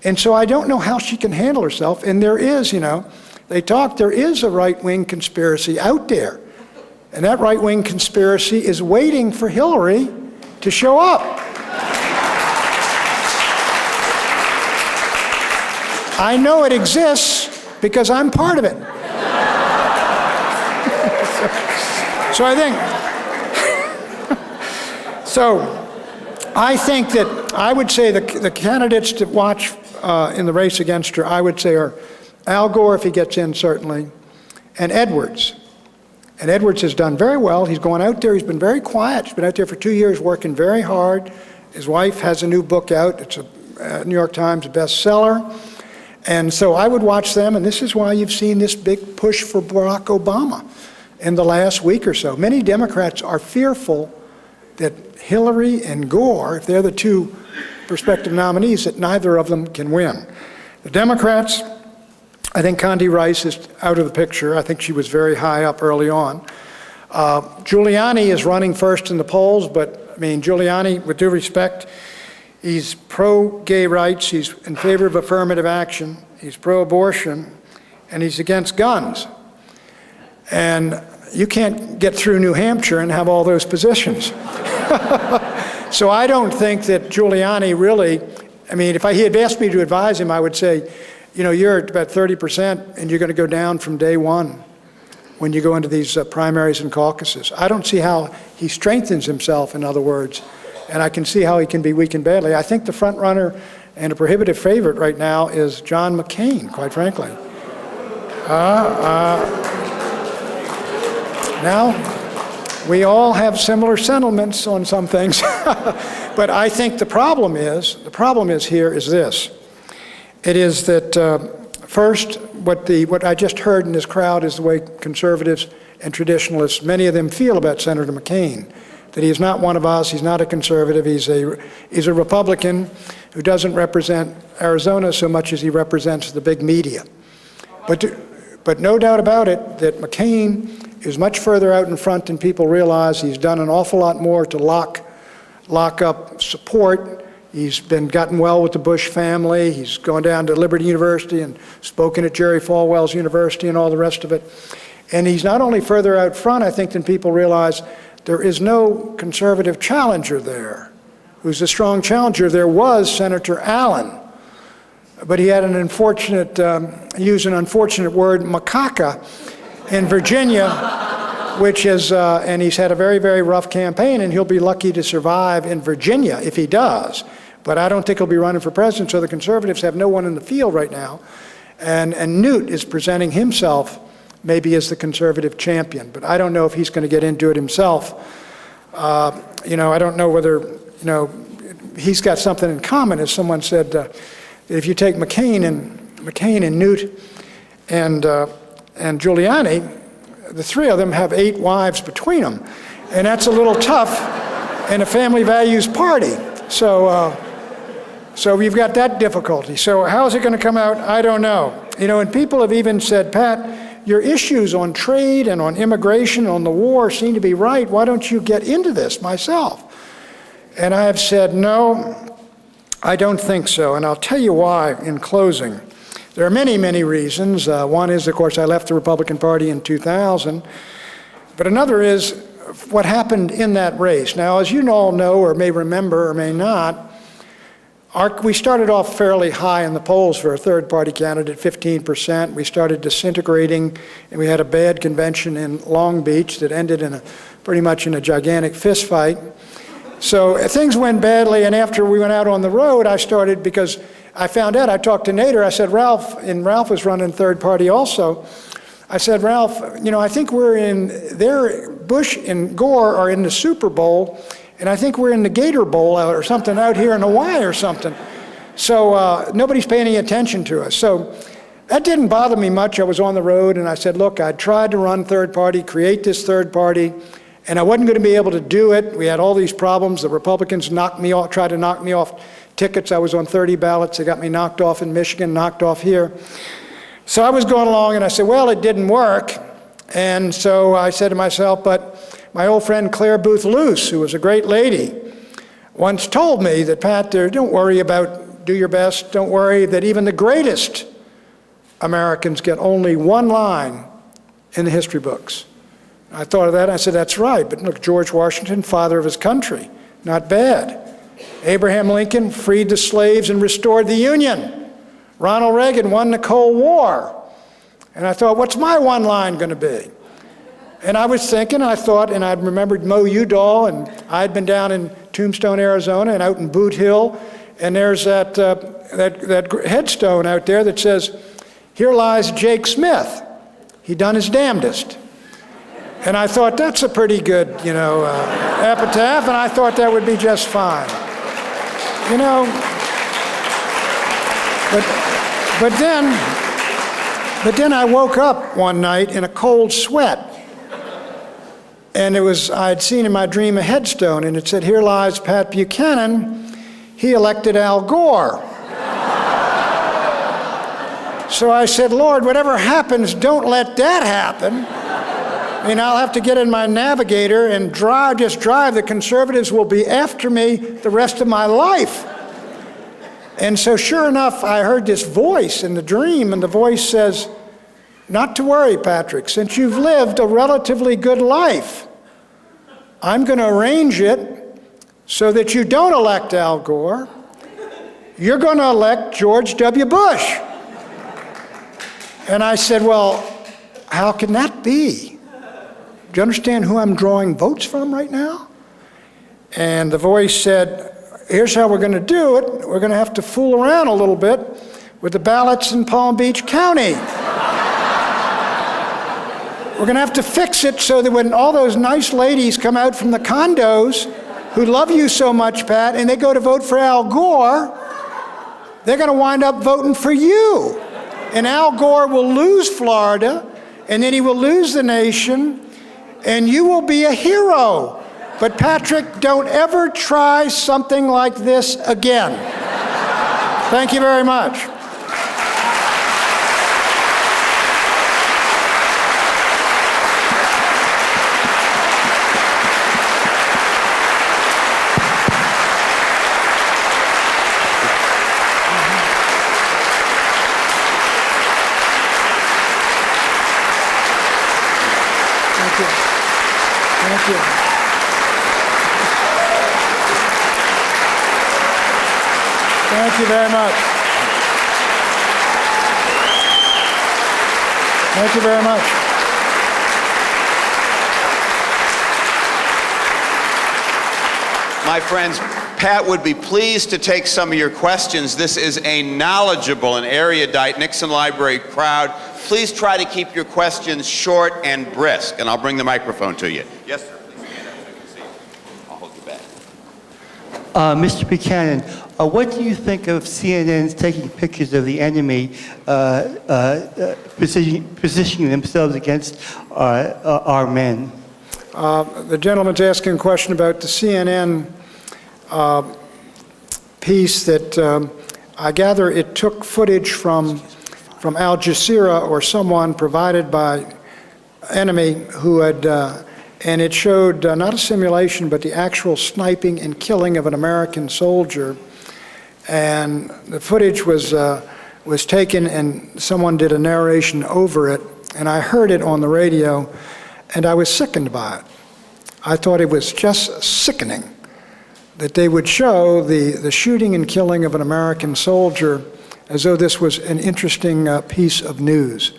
And so I don't know how she can handle herself. And there is, there is a right-wing conspiracy out there. And that right-wing conspiracy is waiting for Hillary to show up. I know it exists because I'm part of it. So I think that I would say the candidates to watch in the race against her, I would say, are Al Gore, if he gets in, certainly, and Edwards. And Edwards has done very well. He's gone out there. He's been very quiet. He's been out there for 2 years working very hard. His wife has a new book out. It's a New York Times bestseller. And so I would watch them, and this is why you've seen this big push for Barack Obama in the last week or so. Many Democrats are fearful that Hillary and Gore, if they're the two prospective nominees that neither of them can win. The Democrats, I think Condi Rice is out of the picture. I think she was very high up early on. Giuliani is running first in the polls, but I mean, Giuliani, with due respect, he's pro-gay rights, he's in favor of affirmative action, he's pro-abortion, and he's against guns. And you can't get through New Hampshire and have all those positions. So I don't think that Giuliani really, I mean, if he had asked me to advise him, I would say, you know, you're at about 30% and you're going to go down from day one when you go into these primaries and caucuses. I don't see how he strengthens himself, in other words, and I can see how he can be weakened badly. I think the front runner and a prohibitive favorite right now is John McCain, quite frankly. Now, we all have similar sentiments on some things, but I think the problem is here is this. It is that first, what I just heard in this crowd is the way conservatives and traditionalists, many of them feel about Senator McCain, that he is not one of us, he's not a conservative, he's a Republican who doesn't represent Arizona so much as he represents the big media. But no doubt about it that McCain is much further out in front than people realize. He's done an awful lot more to lock up support. He's gotten well with the Bush family. He's gone down to Liberty University and spoken at Jerry Falwell's University and all the rest of it. And he's not only further out front, I think, than people realize. There is no conservative challenger there. Who's a strong challenger? There was Senator Allen, but he had an unfortunate, used an unfortunate word, macaca, in Virginia, which is, and he's had a very, very rough campaign, and he'll be lucky to survive in Virginia if he does. But I don't think he'll be running for president, so the conservatives have no one in the field right now. And Newt is presenting himself maybe as the conservative champion, but I don't know if he's going to get into it himself. You know, I don't know whether, you know, he's got something in common, as someone said, if you take McCain and Newt and Giuliani, the three of them have 8 wives between them, and that's a little tough in a family values party. So we've got that difficulty. So how is it going to come out? I don't know. You know, and people have even said, Pat, your issues on trade and on immigration, on the war seem to be right. Why don't you get into this myself? And I have said, no, I don't think so. And I'll tell you why in closing. There are many, many reasons. One is, of course, I left the Republican Party in 2000. But another is what happened in that race. Now, as you all know, or may remember, or may not, we started off fairly high in the polls for a third-party candidate, 15%. We started disintegrating, and we had a bad convention in Long Beach that ended in pretty much in a gigantic fistfight. So things went badly, and after we went out on the road, I started, because I found out, I talked to Nader, I said, Ralph, and Ralph was running third party also, I said, Ralph, you know, I think we're in, Bush and Gore are in the Super Bowl, and I think we're in the Gator Bowl or something out here in Hawaii or something. So nobody's paying any attention to us. So that didn't bother me much. I was on the road, and I said, look, I tried to run third party, create this third party, and I wasn't going to be able to do it. We had all these problems. The Republicans knocked me off, tried to knock me off tickets. I was on 30 ballots. They got me knocked off in Michigan, knocked off here. So I was going along, and I said, well, it didn't work. And so I said to myself, but my old friend Claire Booth Luce, who was a great lady, once told me that, Pat, don't worry about, do your best. Don't worry that even the greatest Americans get only one line in the history books. I thought of that, and I said, that's right. But look, George Washington, father of his country, not bad. Abraham Lincoln freed the slaves and restored the Union. Ronald Reagan won the Cold War. And I thought, what's my one line going to be? And I was thinking, I thought, and I remembered Mo Udall, and I had been down in Tombstone, Arizona, and out in Boot Hill, and there's that headstone out there that says, here lies Jake Smith. He done his damnedest. And I thought, that's a pretty good, epitaph, and I thought that would be just fine. You know, but then I woke up one night in a cold sweat. And I'd seen in my dream a headstone, and it said, here lies Pat Buchanan. he elected Al Gore. So I said, Lord, whatever happens, don't let that happen. I'll have to get in my Navigator and just drive. The conservatives will be after me the rest of my life. And so sure enough, I heard this voice in the dream, and the voice says, not to worry, Patrick, since you've lived a relatively good life, I'm going to arrange it so that you don't elect Al Gore. You're going to elect George W. Bush. And I said, well, how can that be? Do you understand who I'm drawing votes from right now? And the voice said, here's how we're going to do it. We're going to have to fool around a little bit with the ballots in Palm Beach County. We're going to have to fix it so that when all those nice ladies come out from the condos who love you so much, Pat, and they go to vote for Al Gore, they're going to wind up voting for you. And Al Gore will lose Florida, and then he will lose the nation, and you will be a hero. But Patrick, don't ever try something like this again. Thank you very much. Thank you. Thank you very much. Thank you very much. My friends, Pat would be pleased to take some of your questions. This is a knowledgeable and erudite Nixon Library crowd. Please try to keep your questions short and brisk, and I'll bring the microphone to you. Yes, sir. Please stand up so you can see. I'll hold you back. Mr. Buchanan, what do you think of CNN's taking pictures of the enemy, positioning themselves against our men? The gentleman's asking a question about the CNN piece that I gather it took footage from Al Jazeera or someone provided by enemy who had, and it showed not a simulation, but the actual sniping and killing of an American soldier. And the footage was taken, and someone did a narration over it, and I heard it on the radio, and I was sickened by it. I thought it was just sickening that they would show the shooting and killing of an American soldier as though this was an interesting piece of news.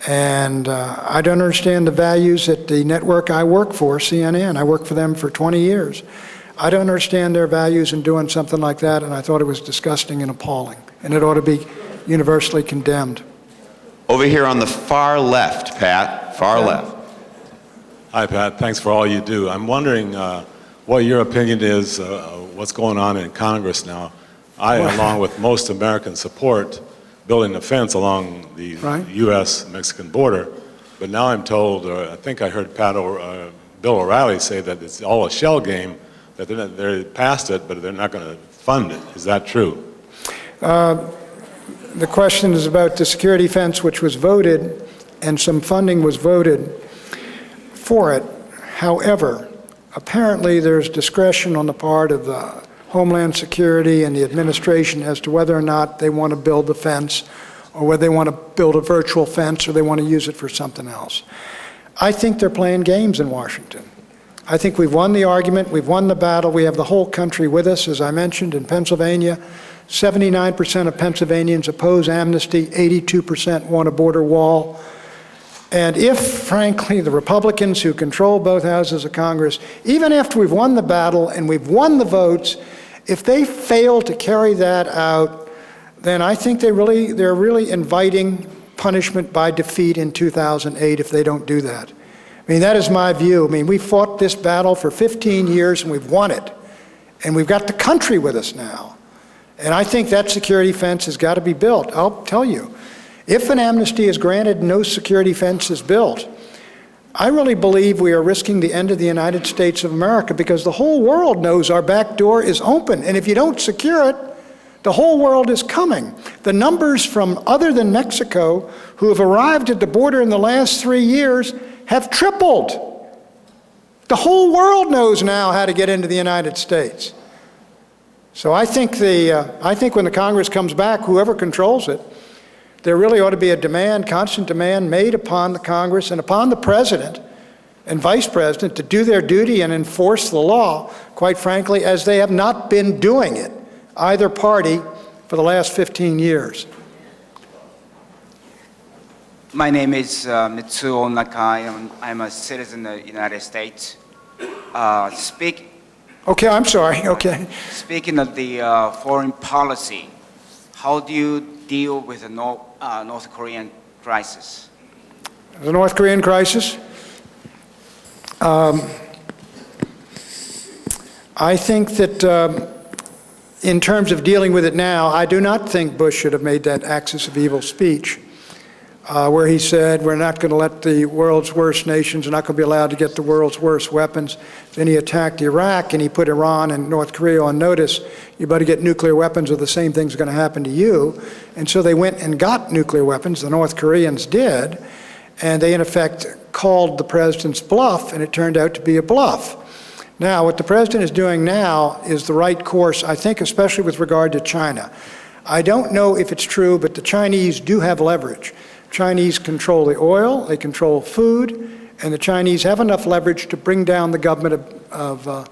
And I don't understand the values at the network I work for, CNN. I worked for them for 20 years. I don't understand their values in doing something like that, and I thought it was disgusting and appalling, and it ought to be universally condemned. Over here on the far left, Pat, far left. Hi, Pat. Thanks for all you do. I'm wondering what your opinion is, what's going on in Congress now. I, along with most Americans, support building a fence along the U.S.-Mexican border, but now I'm told, I think I heard Bill O'Reilly say that it's all a shell game, that they're past it, but they're not going to fund it. Is that true? The question is about the security fence, which was voted, and some funding was voted for it. However, apparently there's discretion on the part of the Homeland Security and the administration as to whether or not they want to build the fence, or whether they want to build a virtual fence, or they want to use it for something else. I think they're playing games in Washington. I think we've won the argument, we've won the battle, we have the whole country with us. As I mentioned, in Pennsylvania, 79% of Pennsylvanians oppose amnesty, 82% want a border wall. And if, frankly, the Republicans who control both houses of Congress, even after we've won the battle and we've won the votes, if they fail to carry that out, then I think they're really inviting punishment by defeat in 2008 if they don't do that. I mean, that is my view. I mean, we fought this battle for 15 years and we've won it. And we've got the country with us now. And I think that security fence has got to be built. I'll tell you, if an amnesty is granted and no security fence is built, I really believe we are risking the end of the United States of America because the whole world knows our back door is open. And if you don't secure it, the whole world is coming. The numbers from other than Mexico who have arrived at the border in the last 3 years have tripled. The whole world knows now how to get into the United States. So I think when the Congress comes back, whoever controls it, there really ought to be a demand, constant demand made upon the Congress and upon the President and Vice President to do their duty and enforce the law, quite frankly, as they have not been doing it, either party, for the last 15 years. My name is Mitsuo Nakai. I'm a citizen of the United States. Okay, I'm sorry, okay. Speaking of the foreign policy, how do you deal with the North Korean crisis? The North Korean crisis? I think that in terms of dealing with it now, I do not think Bush should have made that axis of evil speech where he said, we're not going to let the world's worst nations, are not going to be allowed to get the world's worst weapons. Then he attacked Iraq and he put Iran and North Korea on notice. You better get nuclear weapons or the same thing's going to happen to you. And so they went and got nuclear weapons, the North Koreans did, and they in effect called the president's bluff, and it turned out to be a bluff. Now, what the president is doing now is the right course, I think, especially with regard to China. I don't know if it's true, but the Chinese do have leverage. Chinese control the oil, they control food, and the Chinese have enough leverage to bring down the government of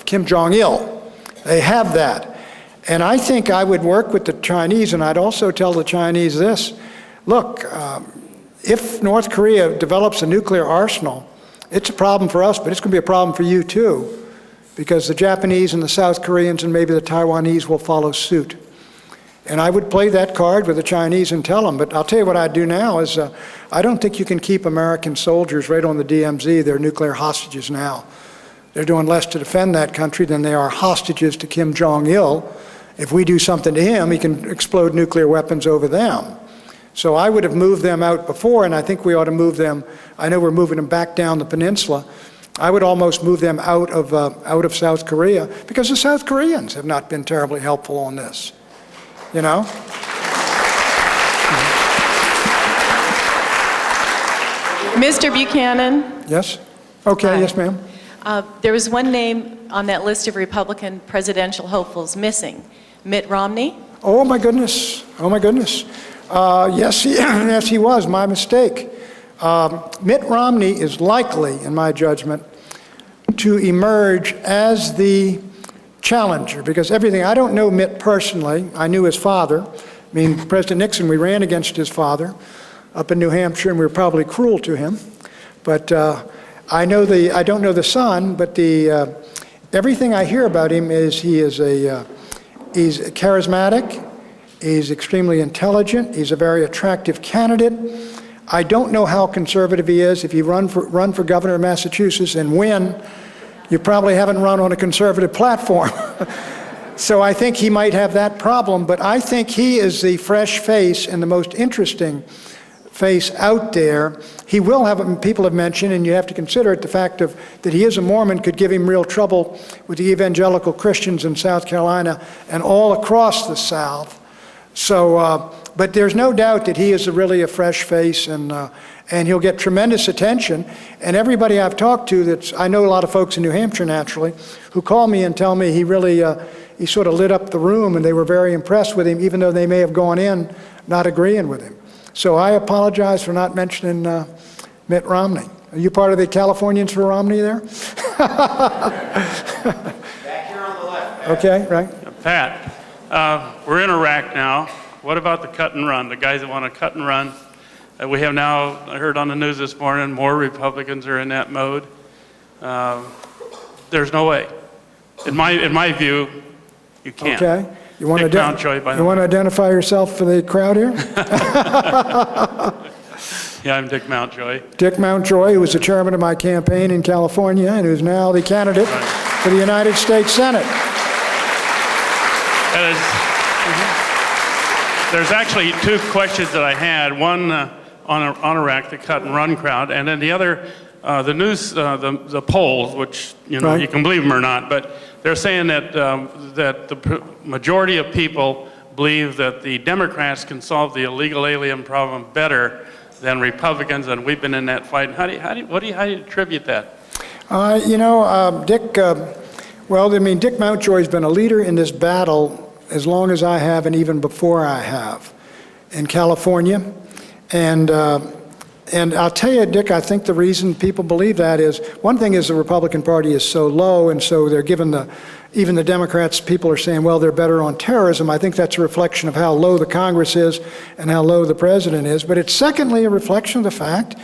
Kim Jong-il. They have that. And I think I would work with the Chinese, and I'd also tell the Chinese this. Look, if North Korea develops a nuclear arsenal, it's a problem for us, but it's going to be a problem for you too, because the Japanese and the South Koreans and maybe the Taiwanese will follow suit. And I would play that card with the Chinese and tell them, but I'll tell you what I'd do now is I don't think you can keep American soldiers right on the DMZ. They're nuclear hostages now. They're doing less to defend that country than they are hostages to Kim Jong-il. If we do something to him, he can explode nuclear weapons over them. So I would have moved them out before, and I think we ought to move them. I know we're moving them back down the peninsula. I would almost move them out of South Korea, because the South Koreans have not been terribly helpful on this, you know? Mr. Buchanan, Yes? Okay, Hi. yes, ma'am. there was one name on that list of Republican presidential hopefuls missing, Mitt Romney. Oh, my goodness. Oh, my goodness. Yes, yes, he was. My mistake. Mitt Romney is likely, in my judgment, to emerge as the challenger, because everything, I don't know Mitt personally. I knew his father. I mean, President Nixon, we ran against his father up in New Hampshire, and we were probably cruel to him. But I don't know the son, but everything I hear about him is he's charismatic, he's extremely intelligent, he's a very attractive candidate. I don't know how conservative he is. If you run for governor of Massachusetts and win, you probably haven't run on a conservative platform. So I think he might have that problem, but I think he is the fresh face and the most interesting face out there. He will have, people have mentioned, and you have to consider it, the fact that he is a Mormon could give him real trouble with the evangelical Christians in South Carolina and all across the South. So, but there's no doubt that he is really a fresh face, and he'll get tremendous attention. And everybody I've talked to, I know a lot of folks in New Hampshire naturally, who call me and tell me he really, he sort of lit up the room, and they were very impressed with him, even though they may have gone in not agreeing with him. So I apologize for not mentioning Mitt Romney. Are you part of the Californians for Romney there? Back here on the left. Okay, right. Pat, we're in Iraq now. What about the cut and run, the guys that want to cut and run? We have now, I heard on the news this morning, more Republicans are in that mode. There's no way. In my view, you can't. Okay. You want Dick Mountjoy, by the way. to identify yourself for the crowd here? Yeah, I'm Dick Mountjoy. Dick Mountjoy, who was the chairman of my campaign in California and who's now the candidate for the United States Senate. There's actually two questions that I had. One on Iraq, the cut and run crowd, and then the other, the news, the polls, which Right. you can believe them or not, but they're saying that that the majority of people believe that the Democrats can solve the illegal alien problem better than Republicans, and we've been in that fight. How do you attribute that? Dick, well, I mean, Dick Mountjoy's been a leader in this battle as long as I have and even before I have in California. And I'll tell you, Dick, I think the reason people believe that is, one thing is the Republican Party is so low, and so they're given even the Democrats, people are saying, well, they're better on terrorism. I think that's a reflection of how low the Congress is and how low the president is. But it's secondly a reflection of the fact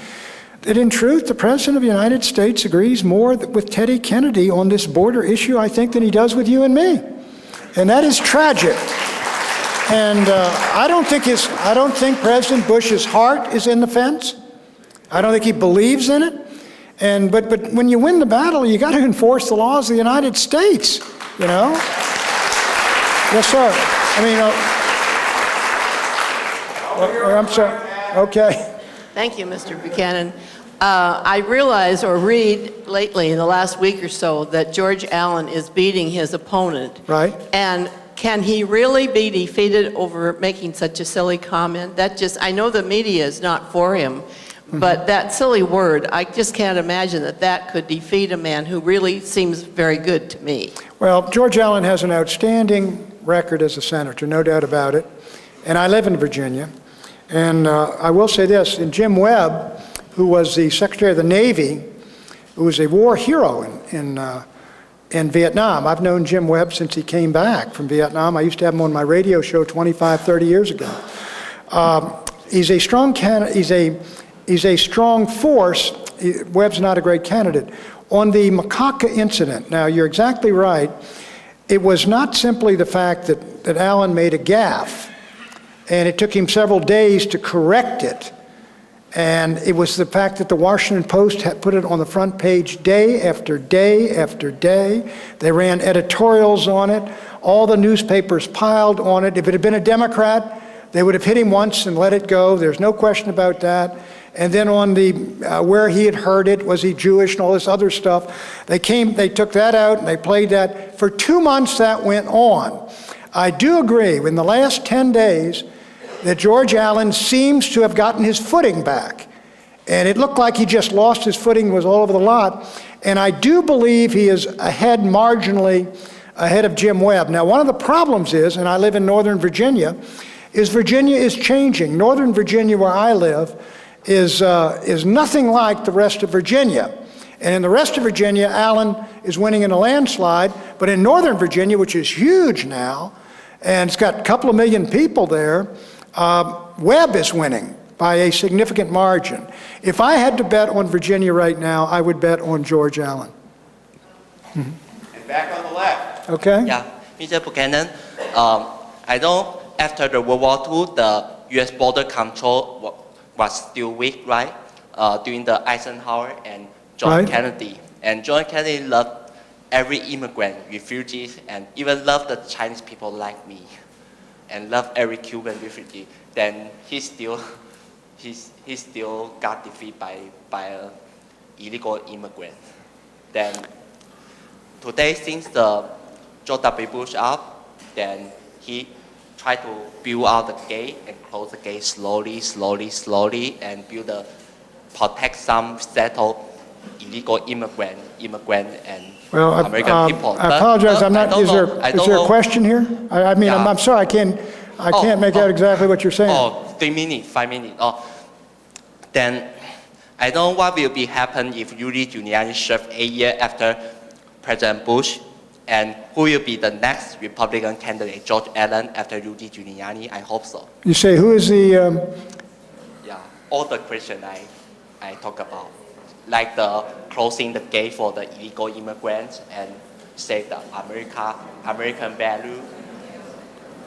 that in truth, the President of the United States agrees more with Teddy Kennedy on this border issue, I think, than he does with you and me. And that is tragic. And I don't think President Bush's heart is in the fence. I don't think he believes in it. But when you win the battle, you got to enforce the laws of the United States, you know? Yes, sir. I mean, I'm sorry. Okay. Thank you, Mr. Buchanan. I realize or read lately in the last week or so that George Allen is beating his opponent. Right. And can he really be defeated over making such a silly comment? I know the media is not for him, but that silly word, I just can't imagine that could defeat a man who really seems very good to me. Well, George Allen has an outstanding record as a senator, no doubt about it. And I live in Virginia. And I will say this, and Jim Webb, who was the Secretary of the Navy, who was a war hero in Vietnam. I've known Jim Webb since he came back from Vietnam. I used to have him on my radio show 25, 30 years ago. He's a strong he's a strong force. Webb's not a great candidate. On the Macaca incident, now you're exactly right. It was not simply the fact that Allen made a gaffe, and it took him several days to correct it. And it was the fact that the Washington Post had put it on the front page day after day after day. They ran editorials on it. All the newspapers piled on it. If it had been a Democrat, they would have hit him once and let it go. There's no question about that. And then on the where he had heard it, was he Jewish and all this other stuff, they took that out and they played that. For 2 months that went on. I do agree, in the last 10 days, that George Allen seems to have gotten his footing back. And it looked like he just lost his footing, was all over the lot. And I do believe he is marginally ahead of Jim Webb. Now, one of the problems is, and I live in Northern Virginia is changing. Northern Virginia, where I live, is nothing like the rest of Virginia. And in the rest of Virginia, Allen is winning in a landslide. But in Northern Virginia, which is huge now, and it's got a couple of million people there, Webb is winning by a significant margin. If I had to bet on Virginia right now, I would bet on George Allen. And back on the left. Okay? Yeah, Mr. Buchanan, I know after the World War II, the U.S. border control was still weak, right? During the Eisenhower and John Kennedy. And John Kennedy loved every immigrant, refugees, and even loved the Chinese people like me, and loved every Cuban refugee. Then he still got defeated by an illegal immigrant. Then today, since the George W. Bush up, then he tried to build out the gate and close the gate slowly, and protect some settled illegal immigrant and American people. I apologize. I'm not. Is there a question here? I mean, Yeah. I'm sorry. I can't make out exactly what you're saying. 3 minutes, 5 minutes. Then I don't know what will be happen if Rudy Giuliani served 8 years after President Bush, and who will be the next Republican candidate, George Allen after Rudy Giuliani? I hope so. You say who is the? Yeah, all the questions I talk about, like the closing the gate for the illegal immigrants and save the American value,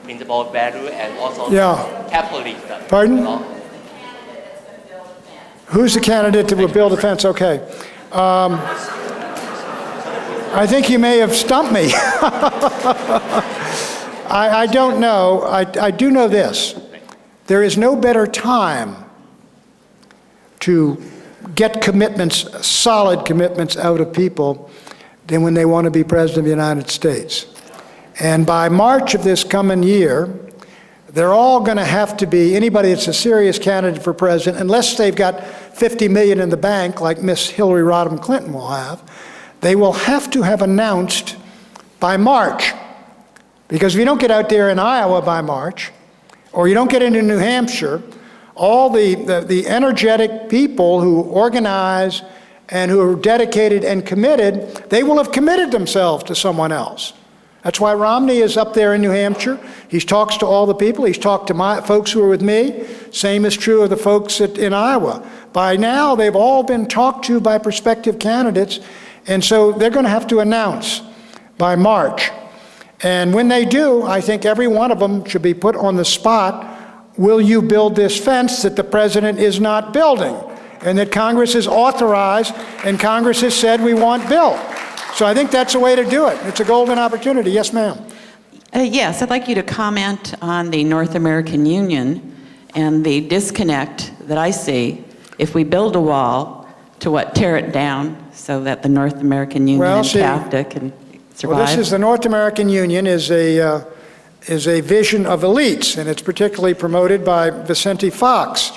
principal value, and also capitalism. Pardon? You know? Who's the candidate that will build a fence? Okay. I think you may have stumped me. I don't know. I do know this. There is no better time to get commitments, solid commitments out of people than when they want to be President of the United States. And by March of this coming year, they're all going to have to be, anybody that's a serious candidate for president, unless they've got 50 million in the bank like Miss Hillary Rodham Clinton will have, they will have to have announced by March. Because if you don't get out there in Iowa by March, or you don't get into New Hampshire, all the energetic people who organize and who are dedicated and committed, they will have committed themselves to someone else. That's why Romney is up there in New Hampshire. He talks to all the people. He's talked to my folks who are with me. Same is true of the folks in Iowa. By now, they've all been talked to by prospective candidates, and so they're going to have to announce by March. And when they do, I think every one of them should be put on the spot. Will you build this fence that the president is not building and that Congress has authorized and Congress has said we want built? So I think that's the way to do it. It's a golden opportunity. Yes, ma'am. Yes, I'd like you to comment on the North American Union and the disconnect that I see if we build a wall to tear it down so that the North American Union and CAFTA can survive. Well, this is the North American Union is a vision of elites, and it's particularly promoted by Vicente Fox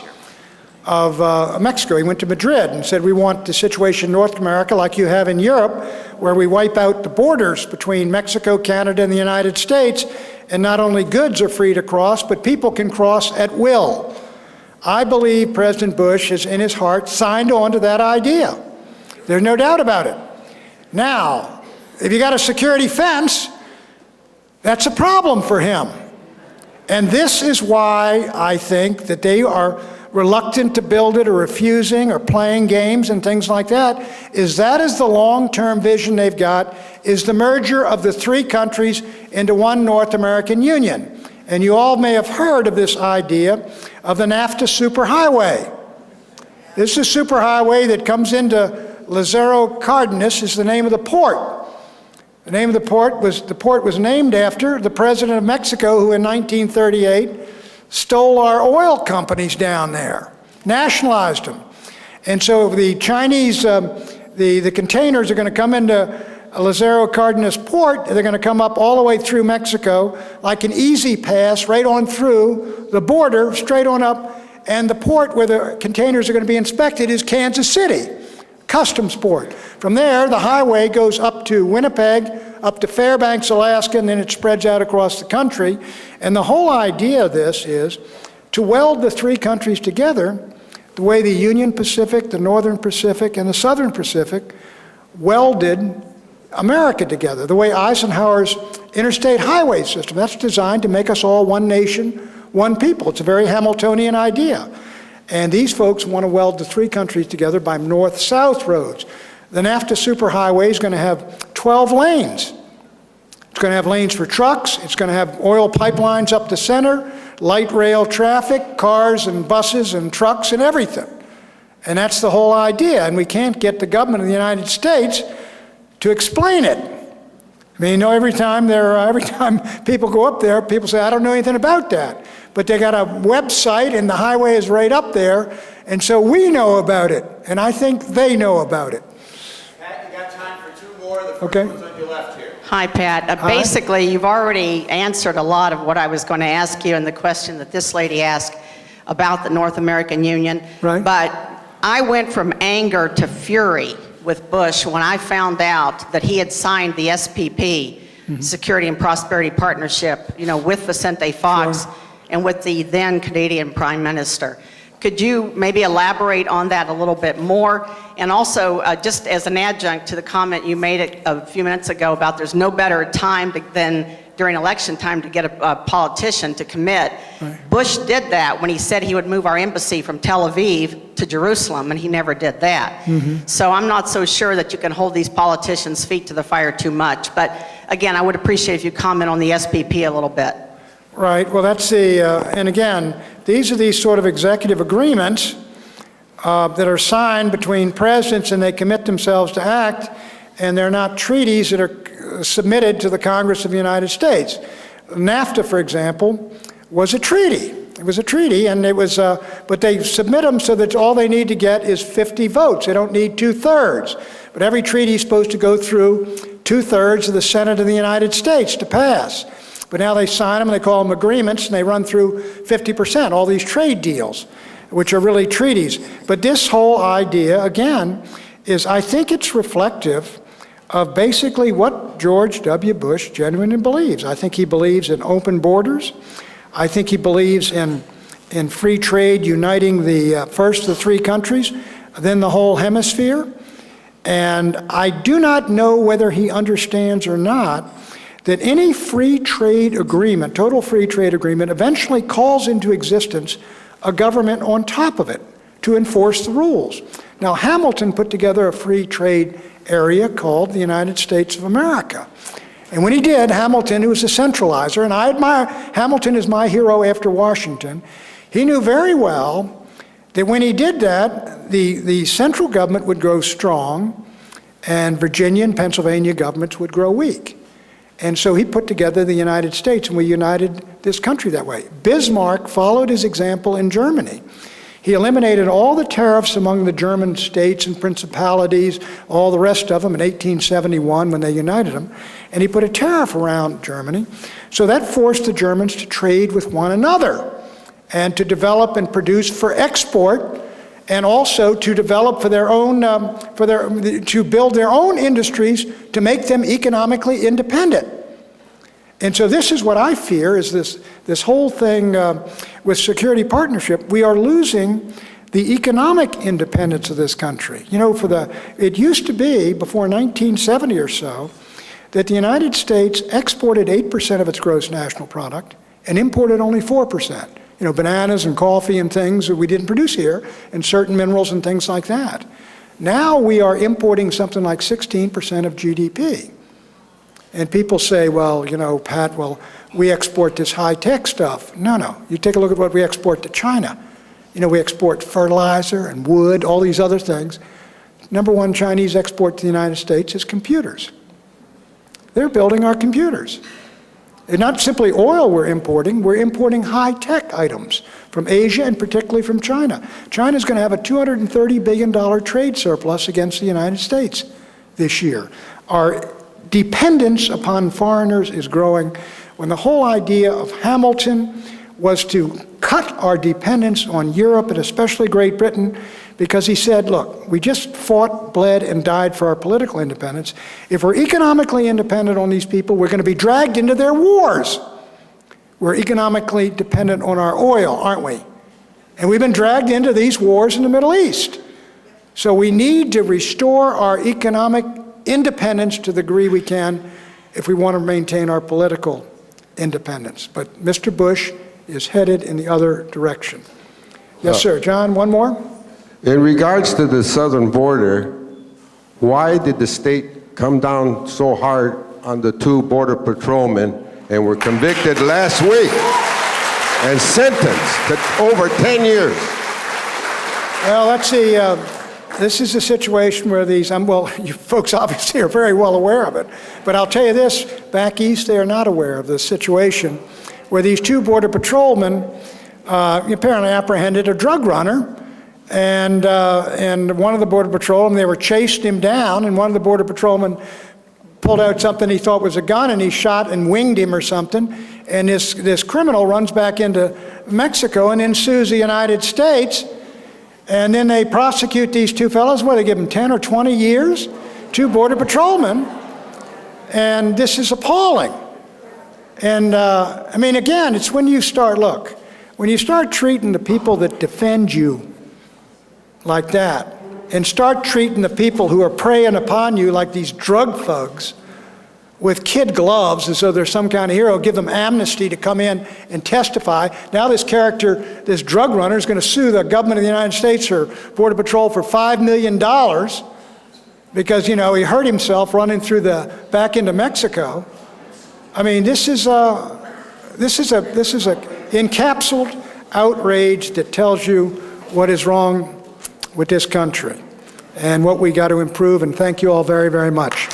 of Mexico. He went to Madrid and said, we want the situation in North America like you have in Europe, where we wipe out the borders between Mexico, Canada, and the United States, and not only goods are free to cross, but people can cross at will. I believe President Bush has, in his heart, signed on to that idea. There's no doubt about it. Now, if you got a security fence, that's a problem for him. And this is why I think that they are reluctant to build it or refusing or playing games and things like that is the long-term vision they've got, is the merger of the three countries into one North American Union. And you all may have heard of this idea of the NAFTA superhighway. This is a superhighway that comes into Lázaro Cárdenas, is the name of the port. The name of the port was named after the president of Mexico, who in 1938 stole our oil companies down there, nationalized them. And so the Chinese, the containers are going to come into Lázaro Cárdenas port. They're going to come up all the way through Mexico like an easy pass right on through the border, straight on up. And the port where the containers are going to be inspected is Kansas City, customs port. From there, the highway goes up to Winnipeg, up to Fairbanks, Alaska, and then it spreads out across the country. And the whole idea of this is to weld the three countries together the way the Union Pacific, the Northern Pacific, and the Southern Pacific welded America together, the way Eisenhower's interstate highway system. That's designed to make us all one nation, one people. It's a very Hamiltonian idea. And these folks want to weld the three countries together by north-south roads. The NAFTA superhighway is going to have 12 lanes. It's going to have lanes for trucks. It's going to have oil pipelines up the center, light rail traffic, cars and buses and trucks and everything. And that's the whole idea. And we can't get the government of the United States to explain it. I mean, you know, every time people go up there, people say, I don't know anything about that. But they got a website and the highway is right up there, and so we know about it, and I think they know about it. Pat, you got time for two more. The first Okay. one's on your left here. Hi, Pat. Hi. Basically, you've already answered a lot of what I was going to ask you in the question that this lady asked about the North American Union. Right. But I went from anger to fury with Bush when I found out that he had signed the SPP, Security and Prosperity Partnership, you know, with Vicente Fox. Sure. And with the then Canadian Prime Minister. Could you maybe elaborate on that a little bit more? And also, just as an adjunct to the comment you made a few minutes ago about there's no better time than during election time to get a politician to commit. Right. Bush did that when he said he would move our embassy from Tel Aviv to Jerusalem, and he never did that. So I'm not so sure that you can hold these politicians' feet to the fire too much. But again, I would appreciate if you comment on the SPP a little bit. Right, well that's and again, these are these sort of executive agreements that are signed between presidents and they commit themselves to act, and they're not treaties that are submitted to the Congress of the United States. NAFTA, for example, was a treaty. It was a treaty, and it was, but they submit them so that all they need to get is 50 votes. They don't need 2/3. But every treaty is supposed to go through 2/3 of the Senate of the United States to pass. But now they sign them, and they call them agreements, and they run through 50%, all these trade deals, which are really treaties. But this whole idea, again, is I think it's reflective of basically what George W. Bush genuinely believes. I think he believes in open borders. I think he believes in free trade uniting the first the three countries, then the whole hemisphere. And I do not know whether he understands or not that any free trade agreement, total free trade agreement, eventually calls into existence a government on top of it to enforce the rules. Now, Hamilton put together a free trade area called the United States of America. And when he did, Hamilton, who was a centralizer, and I admire, Hamilton is my hero after Washington, he knew very well that when he did that, the central government would grow strong, and Virginia and Pennsylvania governments would grow weak. And so he put together the United States, and we united this country that way. Bismarck followed his example in Germany. He eliminated all the tariffs among the German states and principalities, all the rest of them in 1871 when they united them, and he put a tariff around Germany. So that forced the Germans to trade with one another and to develop and produce for export, and also to develop for their own, to build their own industries to make them economically independent. And so this is what I fear, is this whole thing with security partnership. We are losing the economic independence of this country. You know, it used to be, before 1970 or so, that the United States exported 8% of its gross national product and imported only 4%. You know, bananas and coffee and things that we didn't produce here, and certain minerals and things like that. Now we are importing something like 16% of GDP. And people say, well, you know, Pat, well, we export this high-tech stuff. No. You take a look at what we export to China. You know, we export fertilizer and wood, all these other things. Number one Chinese export to the United States is computers. They're building our computers. And not simply oil we're importing high-tech items from Asia and particularly from China. China's going to have a $230 billion trade surplus against the United States this year. Our dependence upon foreigners is growing. When the whole idea of Hamilton was to cut our dependence on Europe and especially Great Britain, because he said, look, we just fought, bled, and died for our political independence. If we're economically independent on these people, we're going to be dragged into their wars. We're economically dependent on our oil, aren't we? And we've been dragged into these wars in the Middle East. So we need to restore our economic independence to the degree we can if we want to maintain our political independence. But Mr. Bush is headed in the other direction. Yes, sir. John, one more? In regards to the southern border, why did the state come down so hard on the 2 border patrolmen and were convicted last week and sentenced to over 10 years? Well, let's see. This is a situation where these, well, you folks obviously are very well aware of it, but I'll tell you this, back east they are not aware of this situation where these 2 border patrolmen apparently apprehended a drug runner, and one of the border patrolmen, they were chasing him down, and one of the border patrolmen pulled out something he thought was a gun, and he shot and winged him or something, and this criminal runs back into Mexico and then sues the United States. And then they prosecute these 2 fellows. What, they give them 10 or 20 years? 2 border patrolmen. And this is appalling. And I mean, again, it's when you start, look, when you start treating the people that defend you like that, and start treating the people who are preying upon you like these drug thugs with kid gloves as though they're some kind of hero, give them amnesty to come in and testify. Now this character, this drug runner, is going to sue the government of the United States or Border Patrol for $5 million because, you know, he hurt himself running through back into Mexico. I mean, this is a encapsulated outrage that tells you what is wrong with this country and what we got to improve. And thank you all very, very much.